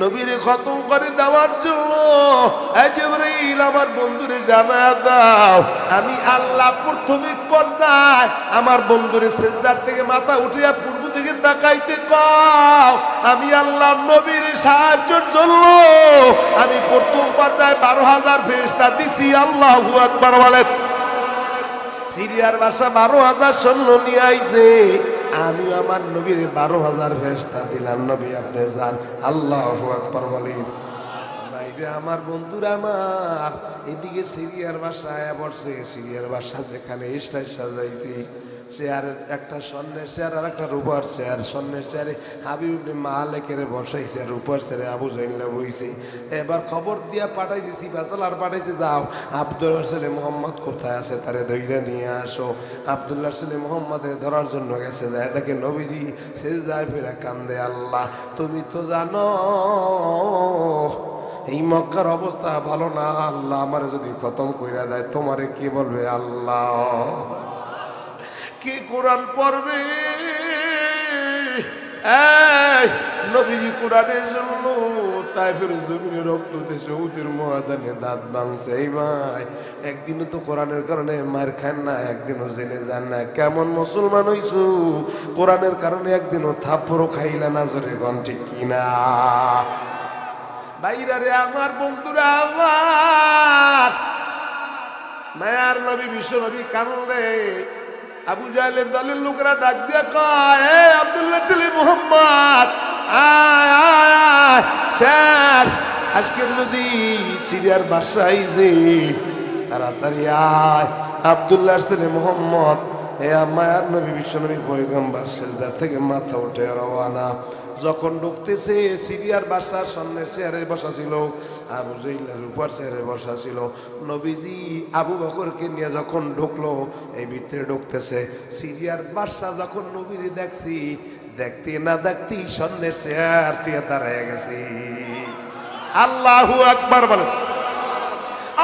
নবীরে খতম করে দেওয়ার জন্য। জিবরাইল আমার বন্ধুরে জানা দাও, আমি আল্লাহ প্রাথমিক পর্যায়ে আমার বন্ধুরে সিজদার থেকে মাথা উঠিয়া পূর্ব দিকে তাকাইতে কও। আমি আল্লাহ নবীর সাহায্যের জন্য আমি প্রথম পর্যায়ে 12,000 ফেরেশতা দিছি। আল্লাহু আকবার বলেন। সিরিয়ার বাদশা 12,000 সৈন্য নিয়ে আইছে, আমি আমার নবীর 12,000 ফেরেশতা দিলাম। নবী আপনি যান। আল্লাহু আকবার বলেন। আমার বন্ধুরা আমার এদিকে সিরিয়ার বাদশা আয়া পড়ছে। সিরিয়ার বাদশা যেখানে স্টেজ সাজাইছি, চেয়ার একটা স্বর্ণের চেয়ার আর একটা রূপার চেয়ার। স্বর্ণের চেয়ারে হাবিব ইবনে মালিকের বসাইছে, আর রূপার চেয়ারে আবু জাইল্লা বইছে। এবার খবর দিয়া পাঠাইছে, সিপাচাল আর পাঠাইছে, যাও আব্দুল্লাহর ছেলে মোহাম্মদ কোথায় আছে, তারে ধইরা নিয়ে আসো। আব্দুল্লাহর ছেলে মোহাম্মদের ধরার জন্য গেছে, যায় দেখে নবীজি সিজদায় ফিরে কান্দে, আল্লাহ তুমি তো জানো এই মক্কার অবস্থা ভালো না। আল্লাহ আমারে যদি খতম কইরা দেয় তোমারে কি বলবে? আল্লাহ কি কোরআন পড়বে? নবীজি কোরআনের জন্য তাইফের জমিনে রক্ত দেশে উতের ময়দানে দাঁত ভাঙছে। এই ভাই একদিনও তো কোরআনের কারণে মার খান না, একদিনও জেলে যান না। কেমন মুসলমান হইছো? কোরআনের কারণে একদিনও থাপ্পড়ও খাইলা না। জোরে গন ঠিক কিনা? বাইরা রে আমার বন্ধুরা আমার, মায়ার নবী বিশ্ব নবী কান্দে। আবু জাহেলের দলের লোকেরা ডাক দিয়া কয়, এ আব্দুল্লাহ ছেলে মুহাম্মদ আয় আয় আয়, শেষ আজকের যদি সিরিয়ার বাদশা আইছে তাড়াতাড়ি আয়। আব্দুল্লাহর ছেলে মুহাম্মদ এ মায়ার নবী বিশ্বনবী পয়গম্বর সেজদা থেকে মাথা উঠে রওয়ানা। যখন ঢুকতেছে সিরিয়ার বাদশার সামনে চেয়ারে বসা ছিল, আবু জাইলের উপর চেয়ারে বসা ছিল। নবীজি আবু বকরকে নিয়ে যখন ঢুকলো, এই ভিতরে ঢুকতেছে সিরিয়ার বাদশা যখন নবীরে দেখছি, দেখতে না দেখতেই সামনের চেয়ার থেকে দাঁড়ায় গেছি। আল্লাহু আকবার বলেন।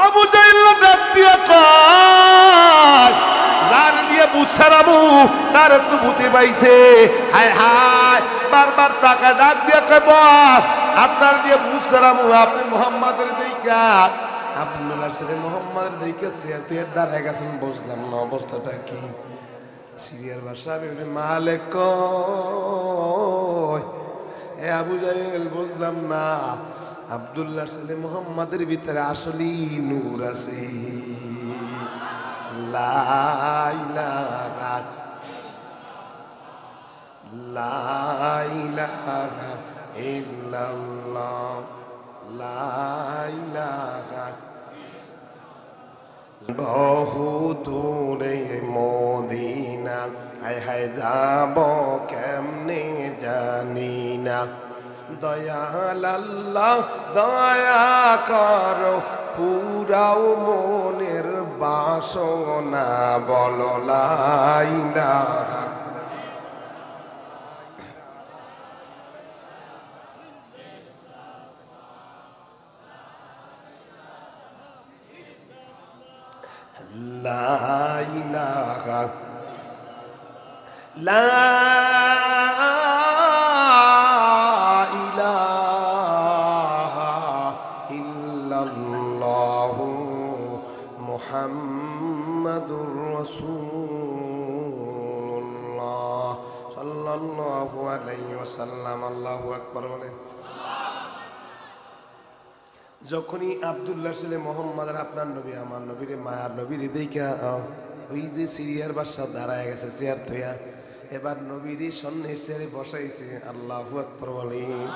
আবু জাইল ডাক দিয়ে কয়, যার দিয়ে বুঝছারামু তার তো ভূতে পাইছে। হায় হায়, বারবার টাকা ডাক দিয়ে কয়, বস আপনার দিয়ে বুঝছারামু, আপনি মোহাম্মদের দিকা আব্দুল্লাহ ছেলে মোহাম্মদের দিকে চেয়ার থেকে দাঁড়ায় গেছেন। বুঝলাম না অবস্থাটা কি। সিরিয়ার ভাষা মালিক কয়, এ আবু জাইল বুঝলাম না, আব্দুল্লাহ ছেলে মোহাম্মদের ভিতরে আসলেই নূর আছে। লা ইলাহা ইল্লাল্লাহ, লা ইলাহা। বহু দূরে মদিনা, হায় হায় যাব কেমনে জানি না। দয়াল আল্লাহ দয়া করো, পুরাও মনের বাসনা, বলো লা ইলাহা। লা ইলাহা লা ইলাহা ইল্লাল্লাহু মুহাম্মাদুর রাসূলুল্লাহ সাল্লাল্লাহু আলাইহি ওয়াসাল্লাম। আল্লাহু আকবার বলেন। যখনই আব্দুল্লাহ ছেলে মোহাম্মদের আপনার নবী আমার নবীরে মায়ার নবীরে দেখা ওই যে সিরিয়ার বাদশা দাঁড়ায় গেছে চেয়ার থইয়া, এবার নবীরে সন্ন্যের চেয়ারে বসাইছে। আল্লাহু আকবার বলেন।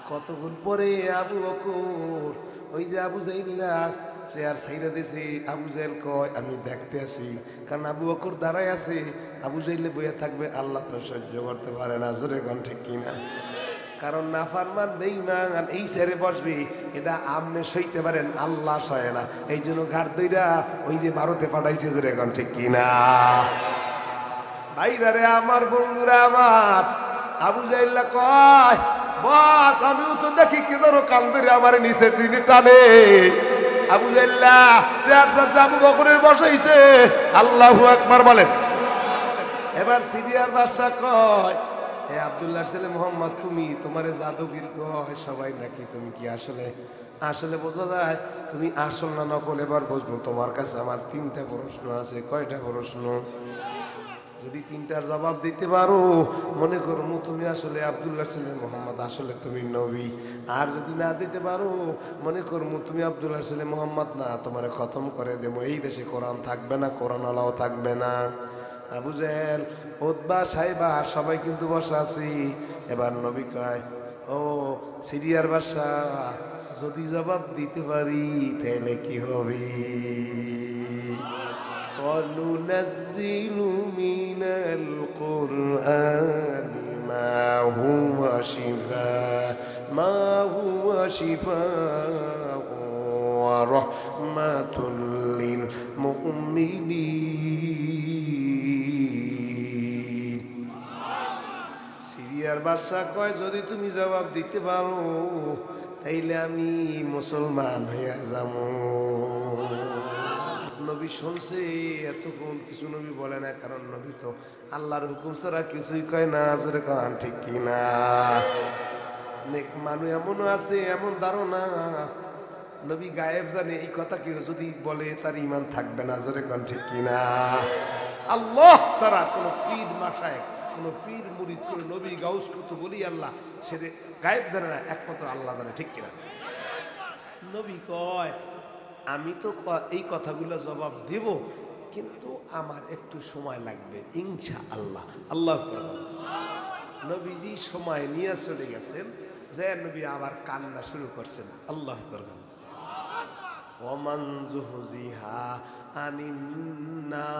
কতক্ষণ পরে আবু বকর ওই যে আবু জাইল্লা চেয়ার ছাইরা দিয়েছে। আবু জাইল কয়, আমি দেখতে আছি, কারণ আবু বকর দাঁড়ায় আছে, আবু জাইলে বইয়া থাকবে, আল্লাহ তো সহ্য করতে পারে না। জোরে কোন ঠিক কিনা? কারণ নাফরমান বেঈমান এই চেয়ারে বসবে, এটা আপনি সইতে পারেন, আল্লাহ সয় না। এই জন্য ঘাট দইরা ওই যে ভারতে পাঠাইছে। জোরে কোন ঠিক কিনা? ভাইরা রে আমার, বন্ধুরা আমার, আবু জাইল্লা কয়, বস আমিও তো দেখি কি যেন কান্দরে আমার নিচের দিনে টানে। আবু জাইল্লা চেয়ার সারছে, আবু বকরের বসাইছে। আল্লাহু আকবার বলেন। এবার সিরিয়ার বাদশা কয়, হে আব্দুল্লাহ ছেলে মোহাম্মদ, তুমি তোমারে জাদুগির কয় সবাই নাকি, তুমি কি আসলে আসলে বোঝা যায় তুমি আসল না নকল? এবার বুঝবো। তোমার কাছে আমার 3টা প্রশ্ন আছে। কয়টা প্রশ্ন? যদি 3টার জবাব দিতে পারো, মনে করবো তুমি আসলে আব্দুল্লাহ ছেলে মোহাম্মদ, আসলে তুমি নবী। আর যদি না দিতে পারো, মনে করবো তুমি আব্দুল্লাহ ছেলে মোহাম্মদ না, তোমারে খতম করে দেবো। এই দেশে কোরআন থাকবে না, কোরআন আলাও থাকবে না। আবু জাহেল, উতবা, সাইবা সবাই কিন্তু বসা আছি। এবার নবী কয়, ও সিরিয়ার বাদশা, যদি জবাব দিতে পারি তাহলে কি হবে? ওয়ানুনাজ্জিলু মিনাল কুরআনি মা হুয়া শিফাa'un ওয়া রাহমাতুল লিল মুমিনিন। সিরিয়ার বাদশা কয়, যদি তুমি জবাব দিতে পারো তাইলে আমি মুসলমান হইয়া যাবো। নবী শুনছে, এতক্ষণ কিছু নবী বলে না, কারণ নবী তো আল্লাহর হুকুম ছাড়া কিছুই কয় না। জোরে কান ঠিক কিনা? অনেক মানুষ এমনও আছে, এমন ধারণা নবী গায়েব জানে, এই কথা কেউ যদি বলে তার ঈমান থাকবে না। জোরে কান ঠিক কিনা? আল্লাহ ছাড়া কোনো পীর মাশায়েখ, কোনো পীর মুরিদ, কোনো নবী গাউস কুতুব বলি আল্লাহ সে গায়েব জানে না, একমাত্র আল্লাহ জানে। ঠিক কিনা? নবী কয়, আমি তো এই কথাগুলো জবাব দেব, কিন্তু আমার একটু সময় লাগবে ইনশাআল্লাহ। আল্লাহ নবীজি সময় নিয়ে চলে গেছেন, যে নবী আবার কান্না শুরু করছেন। আল্লাহ করবেন। ওমান জুহজিহা আনিন্নার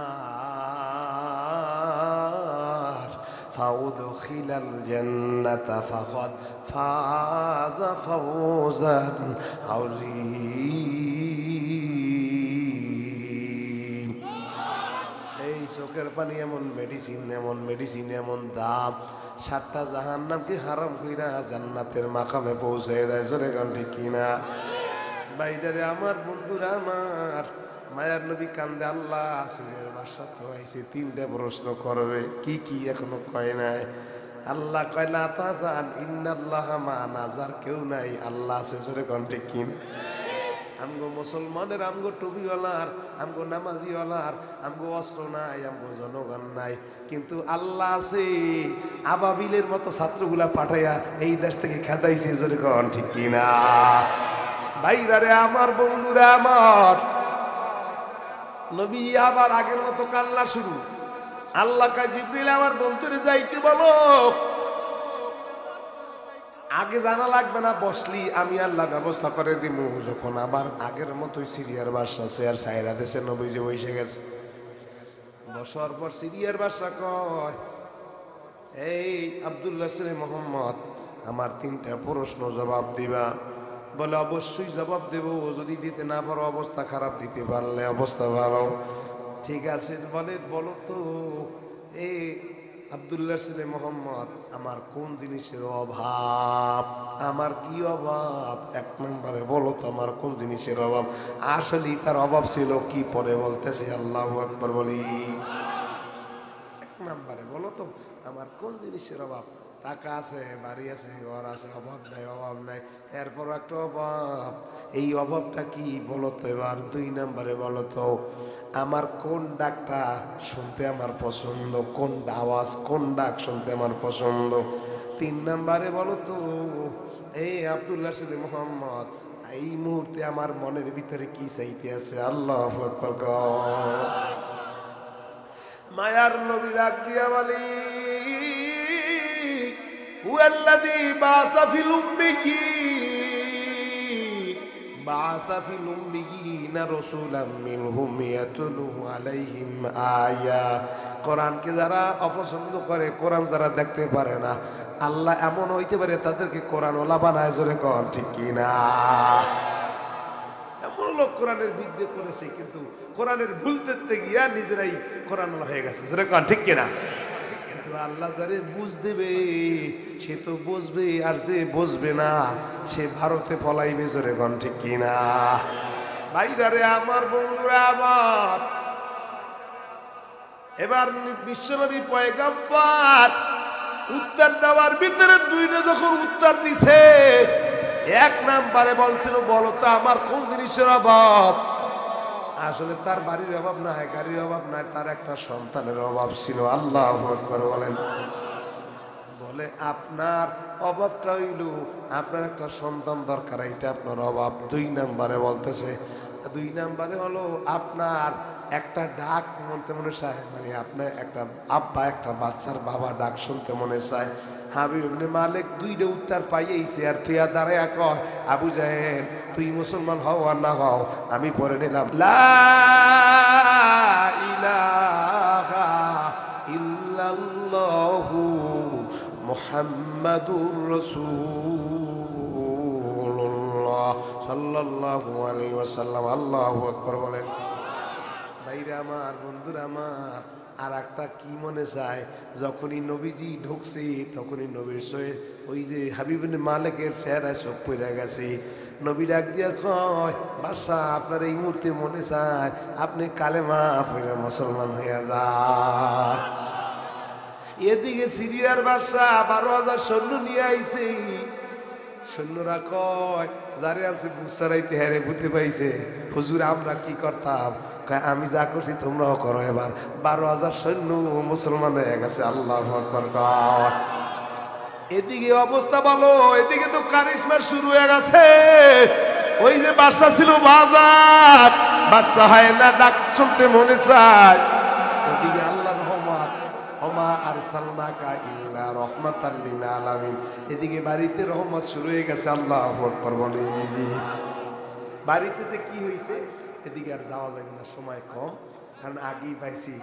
ফাউদখিলাল জান্নাতা ফাকাদ ফাযা ফাওজান আযীম। এই চোখের পানি এমন মেডিসিন, এমন মেডিসিন, এমন দাম, 7টা জাহান্নামকে হারাম কইরা জান্নাতের মাকামে পৌঁছে দেয়। জোরে গান ঠিক কিনা? বাইরে আমার বন্ধুরা, আমার মায়ার নবী কান্দে, আল্লাহ সিলের বাসা তো আইছে, 3টে প্রশ্ন করবে। কি কি এখনো কয় নাই। আল্লাহ কয় না তাজান ইন্নাল্লাহ মা'ানা, যার কেউ নাই আল্লাহ আছে। জোরে গান ঠিক কিনা? আমগো মুসলমানের, আমগো টুপিওয়ালার, আমগো নামাজিওয়ালার, আমগো অস্ত্র নাই, আমগো জনগণ নাই, কিন্তু আল্লাহ আছে। আবাবিলের মতো ছাত্রগুলা পাঠাইয়া এই দেশ থেকে খেদাইছে। জোরে গান ঠিক কিনা? ভাইরারে আমার বন্ধুরা, আমার নবী আবার আগের মতো কান্না শুরু। আল্লাহ কা জিবরিল আমার বন্ধুরে যাইতে বলো, আগে জানা লাগবে না, বসলি আমি আল্লাহ ব্যবস্থা করে দিব। যখন আবার আগের মতোই সিরিয়ার বাদশা চেয়ার সাইরা দেশে নবী যে বসে গেছে, বসার পর সিরিয়ার বাদশা কয়, এই আব্দুল্লাহ ছেলে মোহাম্মদ, আমার 3টা প্রশ্ন জবাব দিবা। বলে অবশ্যই জবাব দেব, যদি দিতে না পারো অবস্থা খারাপ, দিতে পারলে অবস্থা ভালো। ঠিক আছে, বলে বলো তো এই আব্দুল্লাহ ছেলে মোহাম্মদ, আমার কোন জিনিসের অভাব, আমার কি অভাব? 1 নম্বরে বলো তো আমার কোন জিনিসের অভাব। আসলে তার অভাব ছিল কি, পরে বলতেছে আল্লাহু আকবার বলি। 1 নম্বরে বলো তো আমার কোন জিনিসের অভাব। টাকা আছে, বাড়ি আছে, ঘর আছে, অভাব নাই, অভাব নাই। এরপর একটা অভাব, এই অভাবটা কি বলো তো এবার। 2 নম্বরে বলো তো আমার কোন ডাকটা শুনতে আমার পছন্দ, কোন আওয়াজ, কোন ডাক শুনতে আমার পছন্দ। 3 নম্বরে বলো তো এই আব্দুল্লাহ ছেলে মোহাম্মদ, এই মুহূর্তে আমার মনের ভিতরে কি চাইতে আছে। আল্লাহু আকবার। মায়ার নবী ডাক দিয়া বলি, হুয়াল্লাযী বা'আসা ফিল উম্মিয়্যিন, বা'আসা ফিল উম্মিয়্যিনা রাসূলাম মিনহুম ইয়াতলু আলাইহিম আয়া। কোরআনকে যারা অপছন্দ করে, কোরআন যারা দেখতে পারে না, আল্লাহ এমন হইতে পারে তাদেরকে কোরআনওয়ালা বানায়। জোরে কোন ঠিক কিনা? এমন লোক কোরআনের বিদ্যে করেছে, কিন্তু কোরআনের ভুল দেখতে গিয়া নিজেরাই কোরআনওয়ালা হয়ে গেছে। জোরে কোন ঠিক কিনা? কিন্তু আল্লাহ যারে বুঝ দেবে সে তো বুঝবে, আর যে বুঝবে না সে ভারতে পলাইবে। জোরে কোন ঠিক কিনা? ভাইরারে আমার বন্ধুরা, আমার এবার বিশ্বনবী পয়গম্বর উত্তর দেওয়ার ভিতরে 2টা যখন উত্তর দিছে, 1 নম্বরে বলছিল বলো তো আমার কোন জিনিসের অভাব। আসলে তার বাড়ির অভাব নাই, গাড়ির অভাব নাই, তার একটা সন্তানের অভাব ছিল। আল্লাহু আকবার বলেন। বলে আপনার অভাবটা হইল আপনার একটা সন্তান দরকার, এটা আপনার অভাব। 2 নম্বরে বলতেছে, 2 নম্বরে হলো আপনার একটা ডাক মনতে মনে চায়, মানে আপনার একটা আব্বা একটা বাচ্চার বাবা ডাক শুনতে মনে চায়। হাবিব ইবনে মালিক 2টা উত্তর পাইয়েছে, আর তুই আর দাঁড়ায় কয় আবু জাহেল তুই মুসলমান হও আর না হও আমি পড়ে নিলাম লা ইলাহা ইল্লাল্লাহু মুহাম্মাদুর রাসূলুল্লাহ সাল্লাল্লাহু আলাইহি ওয়াসাল্লাম। আল্লাহু আকবার বলেন। ভাইরা আমার, বন্ধুরা আমার, আর একটা কি মনে চায়, যখনই নবীজি ঢুকছে তখনই নবীর সয়ে ওই যে হাবিব ইবনে মালিকের চেহারায় চোখ পড়ে গেছে। নবী ডাক দিয়া কয় বাদশা আপনার এই মুহূর্তে মনে চায় আপনি কালেমা পড়ে মুসলমান হয়ে যান। এদিকে সিরিয়ার বাদশা 12,000 সৈন্য নিয়ে আইছে। সৈন্যরা কয় যারে আছে বুসারাইতে হারে ভূতে পাইছে, হুজুর আমরা কি করতাম? আমি যা করছি তোমরাও করো। এবার 12,000 সৈন্য মুসলমান হয়ে গেছে। আল্লাহু আকবার। এদিকে অবস্থা বলো, এদিকে তো কারিশমা শুরু হয়ে গেছে। ওই যে বাদশা ছিল বাজার, বাদশা হয় না, ডাক শুনতে মনে চায়। ওদিকে আল্লাহর রহমত, ওমা আরসালনাকা ইল্লা রাহমাতাল লিল আলামিন। এদিকে বাড়িতে রহমত শুরু হয়ে গেছে। আল্লাহু আকবার বলি। বাড়িতে যে কি হয়েছে এদিকে আর যাওয়া যাবে না, সময় কম, কারণ আগেই পাইছি,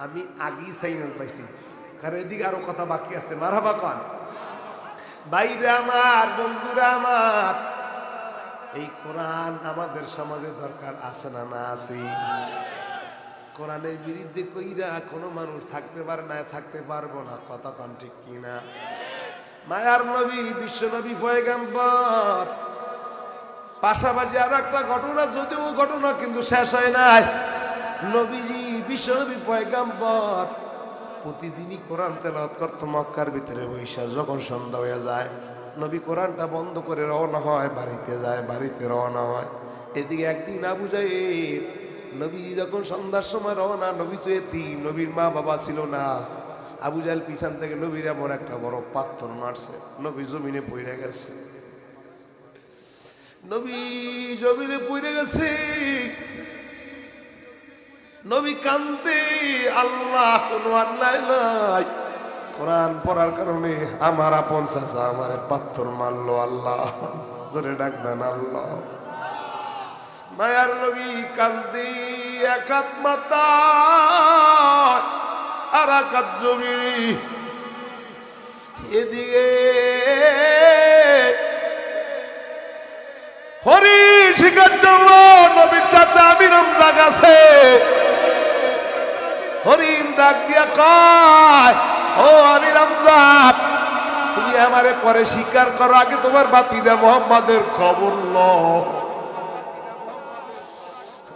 আমি আগেই সাইনাল পাইছি, কারণ এদিকে আরো কথা বাকি আছে। মারহাবা কন ভাইরা আমার, বন্ধুরা আমার, এই কোরআন আমাদের সমাজে দরকার আছে না? না আছে। কোরআনের বিরুদ্ধে কইরা কোনো মানুষ থাকতে পারে না, থাকতে পারবো না, কথা কন ঠিক কিনা? মায়ার নবী, বিশ্ব নবী পয়গম্বর, পাশাপাশি আর একটা ঘটনা, যদিও ঘটনা কিন্তু শেষ হয় নাই। নবীজি, বিশ্ব নবী পয়গম্বর প্রতিদিনই কোরআন তেলাওয়াত করতো মক্কার ভিতরে বৈশা। যখন সন্ধ্যা হয়ে যায় নবী কোরআনটা বন্ধ করে রওনা হয়, বাড়িতে যায়, বাড়িতে রওনা হয়। এদিকে একদিন আবু জাহেল, নবী যখন সন্ধ্যার সময় রওনা, নবী তো এতিম, নবীর মা বাবা ছিল না। আবু জাহেল পিছন থেকে নবীর এমন একটা বড় পাথর মারছে, নবী জমিনে পড়ে গেছে। নবী জমিনে পড়ে গেছে, নবী কান্দে, আল্লাহ কোনো অন্যায় নাই, কোরআন পড়ার কারণে আমার আপন চাচা আমারে পাথর মারলো, আল্লাহ জোরে ডাকবেন আল্লাহ। মায়ার নবী কান্দে, এক হাত মাথা আর এক হাত জমিনে। এদিকে হরি শিকার জন্য নবীর চাচা আমির হামজা গেছে। হরিণ ডাক দিয়া কয়, ও আমির হামজা, তুমি আমারে পরে স্বীকার করো, আগে তোমার ভাতিজা মুহাম্মাদের খবর লও।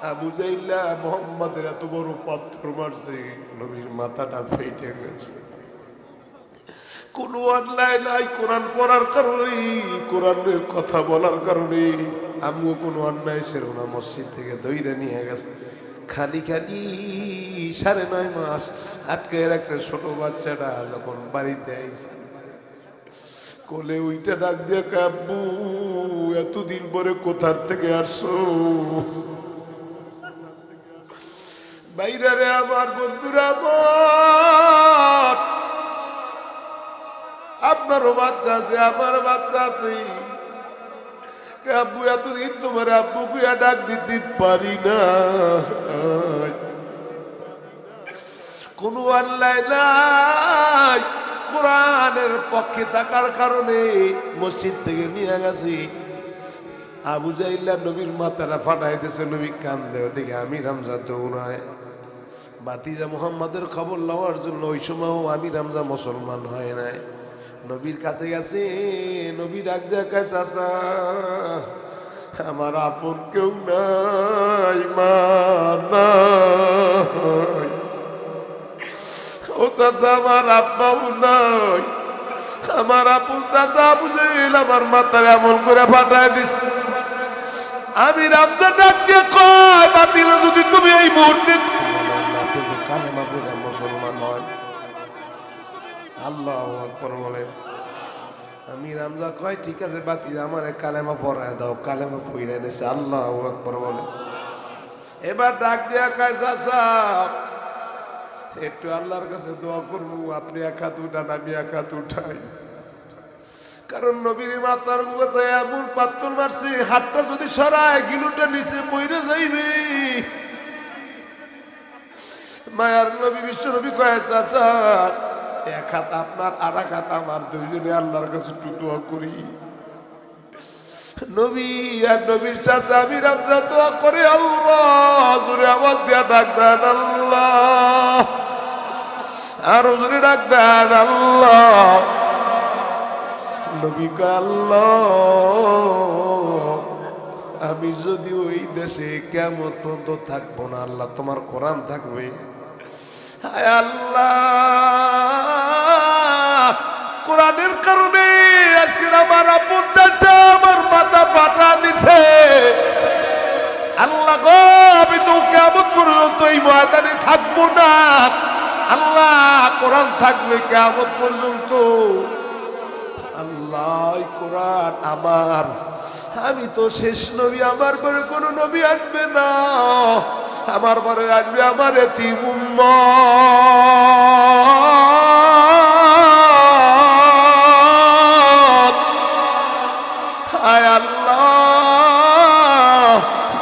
আবু জাহেল মুহাম্মাদের এত বড় পাথর মারছে, নবীর মাথাটা ফেটে গেছে। কোনো অন্যায় নাই, কোরআন পড়ার কারণে, কোরআনের কথা বলার কারণে। আমিও কোনো অন্যায় ছিল না, মসজিদ থেকে দইরা নিয়ে গেছে। খালি খালি 9.5 মাস আটকে রাখছে ছোট বাচ্চাটা। যখন বাড়িতে আইছে, কোলে ওইটা ডাক দিয়ে, আব্বু এতদিন পরে কোথার থেকে আসছো? বাইরে রে আমার, বন্ধুরা আমার, আপনারও বাচ্চা আছে, আমার বাচ্চা আছে। আব্বু এতদিন তোমার আব্বু কুয়া ডাক দিতে পারি না, কোনো অন্যায় নাই, কোরআনের পক্ষে থাকার কারণে মসজিদ থেকে নিয়ে গেছি। আবু জাহেল নবীর মাথাটা ফাটাই দিয়েছে, নবী কান্দে। ওদিকে আমির হামজা দৌড়ায় ভাতিজা মুহাম্মাদের খবর লওয়ার জন্য। ওই সময়ও আমির হামজা মুসলমান হয় নাই, নবীর কাছে গেছে। নবী ডাক দেয়া কয়, চাচা আমার আপন কেউ নাই, মা নাই, ও চাচা আমার আব্বাও নাই, আমার আপন চাচা আবু জাহেল আমার মাথায় এমন করে ফাটায় দিছে। আমির হামজা ডাক দিয়ে কয়, ভাতিজা যদি তুমি এই মুহূর্তে কালেমা পড়ে মুসলমান হয়, আল্লাহু আকবার বলেন। আমির হামজা কয়, ঠিক আছে ভাতিজা আমারে কালেমা পড়ায় দাও। কালেমা পড়ে এনেছে, আল্লাহু আকবার বলেন। এবার ডাক দিয়া কয়, চাচা একটু আল্লাহর কাছে দোয়া করবো, আপনি এক হাত উঠান, আমি এক হাত উঠাই। কারণ নবীর মাথার মুখে এমন পাথর মারছে, হাতটা যদি সরায় গিলুটা নিচে পড়ে যাইবে। মায়ার নবী, বিশ্ব নবী কয়, চাচা এক হাত আপনার আর এক হাত আমার, দুইজনে আল্লাহর কাছে একটু দোয়া করি। নবী আর নবীর চাচা আমির হামজা দোয়া করে, আল্লাহ জোরে আওয়াজ দিয়া ডাক দেন, আল্লাহ আরো জোরে ডাক দেন, আল্লাহ। নবী কয়, আল্লাহ আমি যদি ওই দেশে কিয়ামত পর্যন্ত থাকবো না, আল্লাহ তোমার কোরআন থাকবে। হায় আল্লাহ, কোরআনের কারণে আজকে আমার আপন চাচা আমার মাথা ফাটা দিছে। আল্লাহ গো, আমি তো কিয়ামত পর্যন্ত এই ময়দানে থাকবো না, আল্লাহ কোরআন থাকবে কিয়ামত পর্যন্ত। আল্লাহ কোরআন আমার, আমি তো শেষ নবী, আমার পরে কোনো নবী আসবে না, আমার পরে আসবে আমার এতিম উম্মত। আয় আল্লাহ,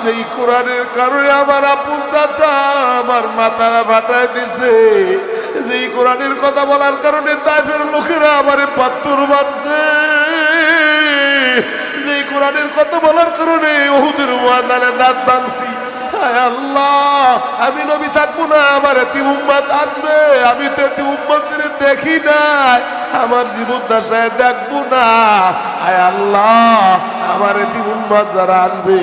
যেই কোরআন কোরআনের কারণে আমার আপন চাচা আমার মাথাটা ফাটায় দিছে। যেই কোরআনের কথা বলার কারণে তাইফের লোকেরা আমারে পাথর মারছে। যেই কোরআনের কথা বলার কারণে উহুদের ময়দানে দাঁত ভাঙছি। হায় আল্লাহ, আমি নবী থাকবো না, আমার এতিম উম্মত আসবে। আমি তো এতিম উম্মতের দেখি নাই, আমার জীবন দশায় দেখবো না। হায় আল্লাহ, আমার এতিম উম্মত যারা আসবে,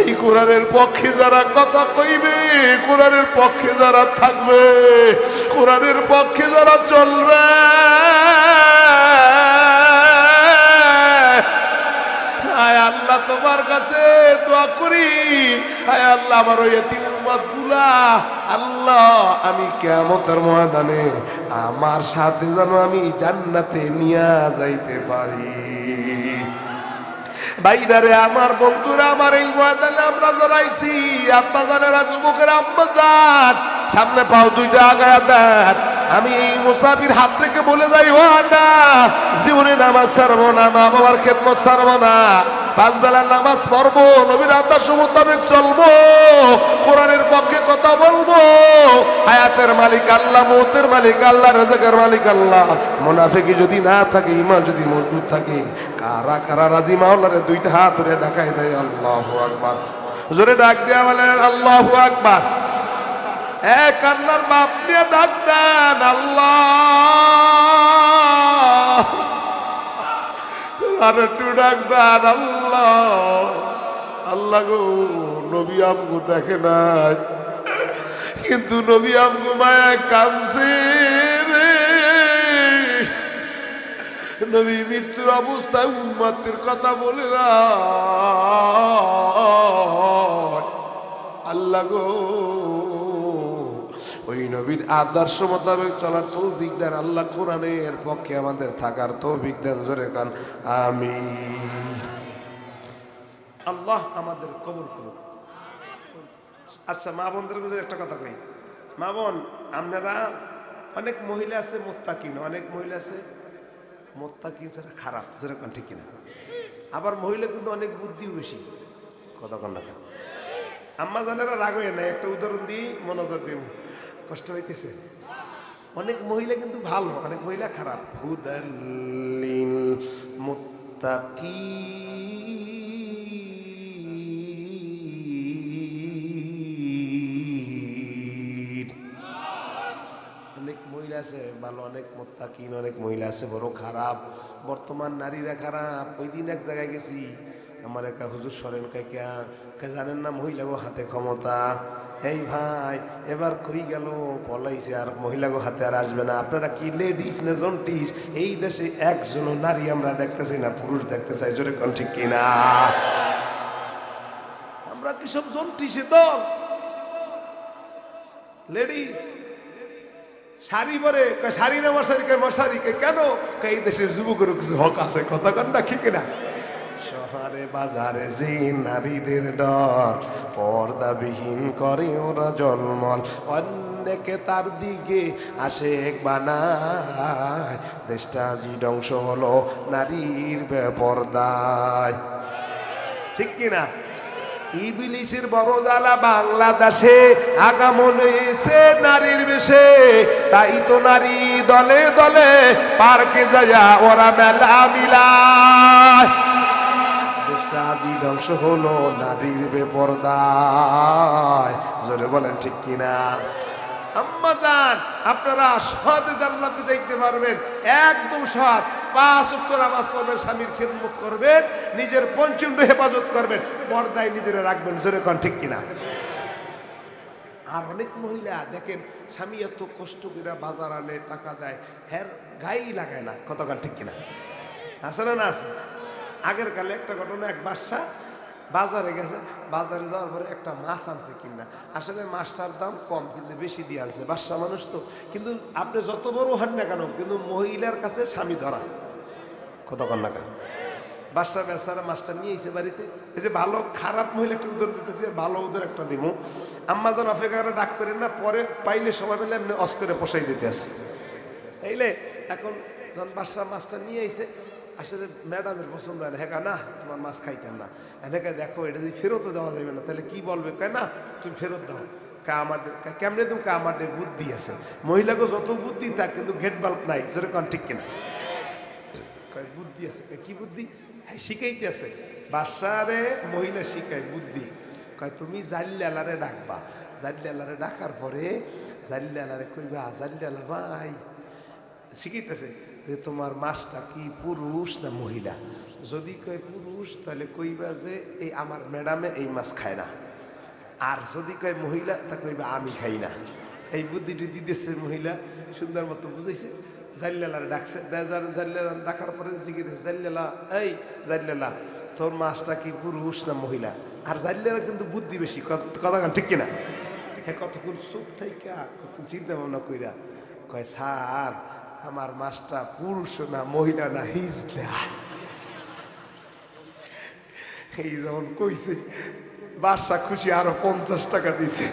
এই কোরআনের পক্ষে যারা কথা কইবে, কোরআনের পক্ষে যারা থাকবে, কোরআনের পক্ষে যারা চলবে, আয় আল্লাহ তোমার কাছে দোয়া করি। আয় আল্লাহ, আমার ওই এতিম উম্মতগুলা আল্লাহ আমি কিয়ামতের ময়দানে আমার সাথে যেন আমি জান্নাতে নিয়ে যাইতে পারি। ভাইরারে আমার বন্ধুরা, আমার এই ময়দানে আমরা জড়াইছি। আব্বা জানেরা, যুবকের আব্বা জান, সামনে পাও দুইটা আগায়া দেন। আমি এই মুসাফির হাত থেকে বলে যাই, ও না, জীবনে নামাজ ছাড়বো না, মা বাবার খেদমত ছাড়বো না, 5 বেলার নামাজ পড়বো, নবীর আদর্শ মোতাবেক চলবো, কোরআনের পক্ষে কথা বলবো। হায়াতের মালিক আল্লাহ, মৌতের মালিক আল্লাহ, রিজকের মালিক আল্লাহ। মুনাফিকি যদি না থাকে, ঈমান যদি মজবুত থাকে, কারা কারা রাজি মাওলারে দুইটা হাত ধরে দেখাই দেয় আল্লাহু আকবার। জোরে ডাক দেয়া বলেন আল্লাহু আকবার। এক আল্লাহর বাপ নিয়ে ডাক দেন আল্লাহ। আর একটু ডাক দেন আল্লাহ। আল্লাহ গো, নবী আমগো দেখে নাই, কিন্তু নবী আমগো মায়া কাঁদছে রে। নবী মৃত্যুর অবস্থায় উম্মতের কথা বলে না। আল্লাহ গো, ওই নবীর আদর্শ মোতাবেক চলার তৌফিক দেন আল্লাহ। কোরআনের পক্ষে আমাদের থাকার তৌফিক দেন। জোরে কান আমিন। আল্লাহ আমাদের কবুল করুন। আচ্ছা, মা বোনদের একটা কথা কই। মা বোন, আপনারা অনেক মহিলা আছে মুত্তাকিন, অনেক মহিলা আছে মুত্তাকিন যারা খারাপ, যেরকম ঠিক কিনা। আবার মহিলা কিন্তু অনেক বুদ্ধিও বেশি, কথা কন না। আম্মা জানেরা রাগ হয়ে নাই, একটা উদাহরণ দিই, মনোযোগ দিন, কষ্ট হইতেছে। অনেক মহিলা কিন্তু ভালো, অনেক মহিলা খারাপ। হুদাল্লিল মুত্তাকিন। অনেক মহিলা আছে ভালো, অনেক মুত্তাকিন, অনেক মহিলা আছে বড় খারাপ। বর্তমান নারীরা খারাপ। ওই দিন এক জায়গায় গেছি, আমার একটা হুজুর সরেন কাইকা জানেন না মহিলাগো হাতে ক্ষমতা। এই ভাই, এবার কই গেল পলাইছে, আর মহিলাগো হাতে আর আসবে না। আপনারা কি লেডিস না জন্টিস? এই দেশে একজন নারী আমরা দেখতেছি না, পুরুষ দেখতে চাই। জোরে কোন ঠিক কিনা? আমরা কি সব জন্টিসে দল? লেডিস শাড়ি পরে, শাড়ি না মশারি, মশারি কেন? এই দেশের যুবকের কিছু হক আছে, কথা কন না ঠিক কিনা? শহরে বাজারে যে নারীদের ডর, পর্দাবিহীন করে ওরা জলমল, অন্যকে তার দিকে আশেক বানায়। দেশটা আজি ধ্বংস হলো নারীর বেপরদায়, ঠিক কিনা? ইবলিসের বড় জ্বালা বাংলাদেশে আগমন এসে নারীর বেশে। তাই তো নারী দলে দলে পার্কে যায়া ওরা মেলা মিলায়। দেশটা আজি ধ্বংস হলো নারীর বেপরদায়। জোরে বলেন ঠিক কিনা? আম্মা জান, আপনারা সহজে জান্নাতে যাইতে পারবেন, একদম সহজ। 5 ওয়াক্ত নামাজ পড়বেন, স্বামীর খেদমত করবেন, নিজের পঞ্চুণ্ড হেফাজত করবেন, পর্দায় নিজেরা রাখবেন। জোরে কোন ঠিক কিনা? আর অনেক মহিলা দেখেন, স্বামী এত কষ্ট করে বাজার আনে, টাকা দেয়, হ্যার গায়ে লাগায় না, কতক্ষণ ঠিক কিনা? আছে না? না আছে। আগের কালে একটা ঘটনা, এক বাদশা বাজারে গেছে, বাজারে যাওয়ার পরে একটা মাছ আনছে কিনা। আসলে মাছটার দাম কম, কিন্তু বেশি দিয়ে আনছে, বাদশা মানুষ তো। কিন্তু আপনি যত বড় হন না কেন, কিন্তু মহিলার কাছে স্বামী ধরা, কতক্ষণ না কেন? বাদশা বেচারা মাছটা নিয়ে এসে বাড়িতে। এই যে ভালো খারাপ মহিলা একটা উদাহরণ দিতেছে, ভালো উদাহরণ একটা দিব। আম্মা যেন অপেক্ষা করে ডাক করেন না, পরে পাইলে সময় পেলে এমনি অস্করে পোষাই দিতে আসে। এইলে এখন যখন বাদশা মাছটা নিয়ে এসে আসলে ম্যাডামের পছন্দ হয় না, হ্যাঁ না তোমার মাছ খাইতাম না, এনেকে দেখো এটা যদি ফেরতও দেওয়া যাবে না তাহলে কি বলবে, কয় না তুমি ফেরত দাও। আমার কেমনে তুমি আমার বুদ্ধি আছে, মহিলাকে যত বুদ্ধি থাক কিন্তু গেট বাল্ব নাই, যেরকম ঠিক কিনা, কয় বুদ্ধি আছে, কি বুদ্ধি, হ্যাঁ শিখাইতে আছে বাসারে, মহিলা শিখায় বুদ্ধি, কয় তুমি জাল্লালারে ডাকবা, জাল্লালারে ডাকার পরে জাল্লালারে কইবা, জাল্লালা ভাই শিখাইতেছে যে তোমার মাছটা কি পুরুষ না মহিলা, যদি কয় পুরুষ তাহলে কইবা যে এই আমার ম্যাডামে এই মাছ খায় না, আর যদি কয় মহিলা তা কইবা আমি খাই না। এই বুদ্ধিটি দিতেছে মহিলা, সুন্দর মতো বুঝাইছে, জাল্লালারে ডাকছে, জাল্লালা ডাকার পরে জিজ্ঞেস, জাল্লালা এই জাল্লালা তোর মাছটা কি পুরুষ না মহিলা, আর জাল্লালা কিন্তু বুদ্ধি বেশি, কথা ঠিক কিনা, হ্যাঁ কতক্ষণ চুপ থাইকা কতক্ষণ চিন্তা ভাবনা কইরা কয় স্যার আমার মাছটা পুরুষ না মহিলা না হিজলা। এই যখন কইছে বাদশা খুশি, আরো 50 টাকা দিছে,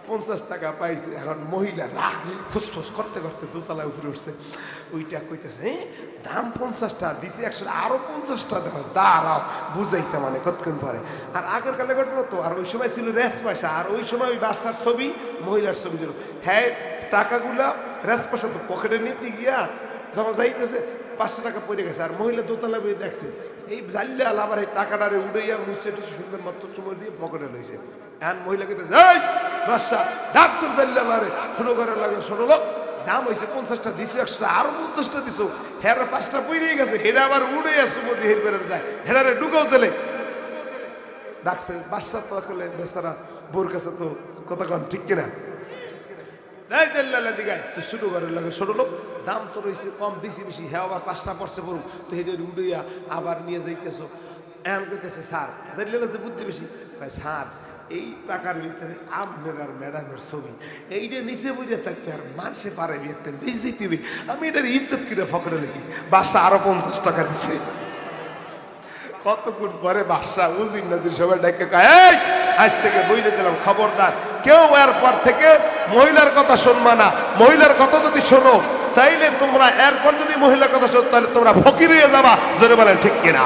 50 টাকা পাইছে। এখন মহিলা রাগে ফুসফুস করতে করতে দোতলায় উপরে উঠছে, ওইটা কইতেছে হ্যাঁ দাম 50টা দিছে, 100 আরো 50টা দেওয়া, দাঁড়াও বুঝাইতে মানে কতক্ষণ পরে। আর আগের কালে ঘটনা তো, আর ওই সময় ছিল রেস পয়সা, আর ওই সময় ওই বাদশার ছবি মহিলার ছবি ছিল, হ্যাঁ টাকাগুলা রেস পয়সা তো পকেটে নিতে গিয়া যখন যাইতেছে 500 টাকা পড়ে গেছে, আর মহিলা দোতলা বই দেখছে এই জাল্লাল আবার এই টাকাটারে উড়াইয়া মুছে সুন্দর মাত্র চুমড় দিয়ে পকেটে লইছে। এখন মহিলা কেটেছে এই বাদশা ডাক্তার জাল্লালারে শুরু করে লাগে, শোনো লোক দাম হয়েছে 50টা দিছো, 100টা আরো 50টা দিছো, হের 5টা পইরেই গেছে, হেরা আবার উড়াইয়া চুমো দিয়ে হের বেড়ে যায়, হেরারে ঢুকাও চলে ডাকছে। বাদশা তো করলেন বেচারা বোর কাছে তো কথা কন ঠিক কিনা, নাই জাল্লালা দিগায় তো শুরু করে লাগে, ছোট লোক দাম তো রয়েছে কম দিছি বেশি, হ্যাঁ আবার 5টা পড়ছে পড়ুক তো হেঁটে উড়াইয়া আবার নিয়ে যাইতেছো। এখন কইতেছে স্যার জাল্লালা যে বুদ্ধি বেশি, কয় স্যার এই টাকার ভিতরে আপনার আর ম্যাডামের ছবি, এইটা নিচে বইরে থাকবে আর মানুষে পারে একটা ইজ্জত দিবে, আমি এটার ইজ্জত কিনে ফকরে নিয়েছি। বাদশা আরো 50 টাকা দিছে। কতক্ষণ পরে বাদশা উজির নদীর সবাই ডেকে কয় এই আজ থেকে বইলে দিলাম খবরদার কেউ এরপর থেকে মহিলার কথা শুনবা না, মহিলার কথা যদি শোনো তাইলে তোমরা এরপর যদি মহিলার কথা শোনো তাহলে তোমরা ফকির হয়ে যাবা, জোরে বলেন ঠিক কিনা।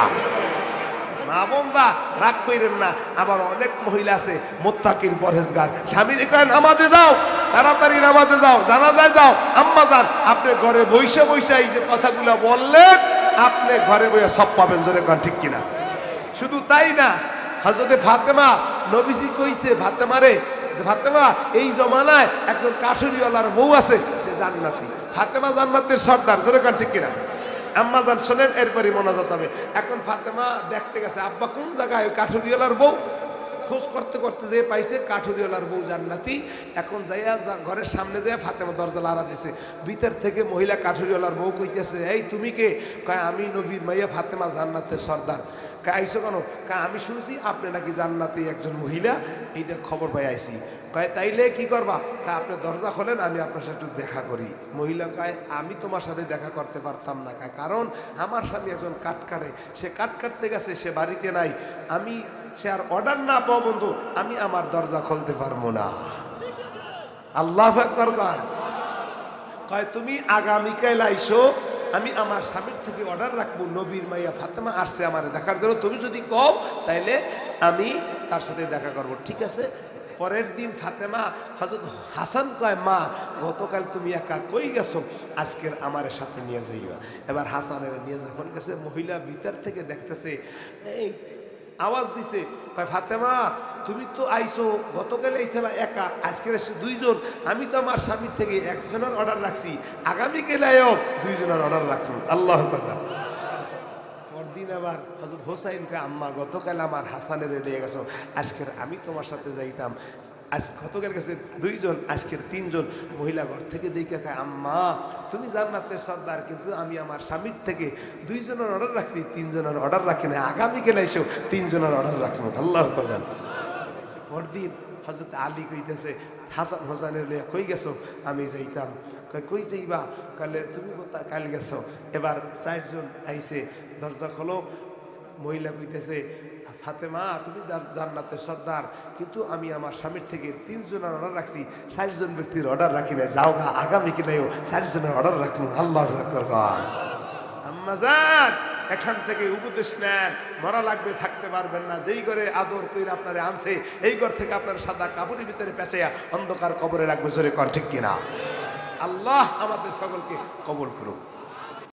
মা বোনদা রাগ কইরেন না, আবার অনেক মহিলা আছে মুত্তাকিন পরহেজগার, স্বামী কয় নামাজে যাও, তাড়াতাড়ি নামাজে যাও, জানাজায় যাও, আম্মা যান আপনি ঘরে বইসা বইসা এই যে কথাগুলো বললেন আপনি ঘরে বইয়া সব পাবেন, জোরে কন ঠিক কিনা। শুধু তাই না, হযরতে ফাতেমা নবীজি কইছে ফাতেমারে যে ফাতেমা এই জমানায় একজন কাঠুরিওয়ালার বউ আছে, সে জান্নাতি, ফাতেমা জান্নাতের সর্দার, জোরে কন ঠিক কিনা। আম্মা জান শোনেন এরপরই মোনাজাত হবে। এখন ফাতেমা দেখতে গেছে আব্বা কোন জায়গায় ওই কাঠুরিওয়ালার বউ, খোঁজ করতে করতে যে পাইছে কাঠুরিওয়ালার বউ জান্নাতি। এখন যাইয়া ঘরের সামনে যাইয়া ফাতেমা দরজা লাড়া দিছে, ভিতর থেকে মহিলা কাঠুরিওয়ালার বউ কইতেছে এই তুমি কে, কয় আমি নবীর মাইয়া ফাতেমা জান্নাতের সর্দার। কয় আইসো কেন, কয় আমি শুনছি আপনি নাকি জান্নাতি একজন মহিলা, এইটা খবর পাই আইছি। কয় তাইলে কি করবা, কয় আপনি দরজা খোলেন আমি আপনার সাথে একটু দেখা করি। মহিলা কয় আমি তোমার সাথে দেখা করতে পারতাম না, কয় কারণ আমার স্বামী একজন কাঠ কাটে, সে কাঠ কাটতে গেছে, সে বাড়িতে নাই, আমি সে আর অর্ডার না পাও বন্ধু আমি আমার দরজা খুলতে পারবো না। আল্লাহু আকবার। কয় তুমি আগামীকাল আইসো, আমি আমার স্বামীর থেকে অর্ডার রাখবো, নবীর মাইয়া ফাতেমা আসছে আমার দেখার জন্য, তুমি যদি কও তাইলে আমি তার সাথে দেখা করব। ঠিক আছে। পরের দিন ফাতেমা হযরত হাসান কয় মা গতকাল তুমি একা কই গেছো, আজকের আমার সাথে নিয়ে যাইবা। এবার হাসানের নিয়ে যখন গেছে মহিলা ভিতর থেকে দেখতেছে এই আওয়াজ দিছে, কয় ফাতেমা তুমি তো আইসো, গতকাল আইছিলা একা, আজকের এসে 2 জন, আমি তো আমার স্বামীর থেকে 1 জনের অর্ডার রাখছি, আগামীকাল আয়ো 2 জনের অর্ডার রাখলাম। আল্লাহু আকবার। পরদিন আবার হযরত হোসাইন কয় আম্মা গতকাল আমার হাসানের নিয়ে গেছো, আজকের আমি তোমার সাথে যাইতাম, আজ গতকাল গেছে 2 জন, আজকের 3 জন। মহিলা ঘর থেকে দেখে কয় আম্মা তুমি জান্নাতের সর্দার, কিন্তু আমি আমার স্বামীর থেকে 2 জনের অর্ডার রাখছি, 3 জনের অর্ডার রাখি না, আগামীকাল এসেও 3 জনের অর্ডার রাখলাম। আল্লাহু আকবার। পরদিন হযরত আলী কইতেছে হাসান হোসেনের লিয়া কই গেছো, আমি যাইতাম। কই যাইবা, কালে তুমি কোথায় কাল গেছো। এবার 4 জন আইছে, দরজা খোলো। মহিলা কইতেছে ফাতেমা তুমি জান্নাতের সর্দার, কিন্তু আমি আমার স্বামীর থেকে 3 জনের অর্ডার রাখছি, 4 জন ব্যক্তির অর্ডার রাখি না, যাও গা আগামীকালেও 4 জনের অর্ডার রাখলাম। আল্লাহু আকবার। আম্মাজান এখান থেকে উপদেশ নেন, মরা লাগবে, থাকতে পারবেন না। যেই ঘরে আদর কইরা আপনারে আনছে এই ঘর থেকে আপনার সাদা কাপড়ের ভিতরে পেঁচাইয়া অন্ধকার কবরে রাখবে। জোরে কোন ঠিক কিনা? আল্লাহ আমাদের সকলকে কবুল করুক।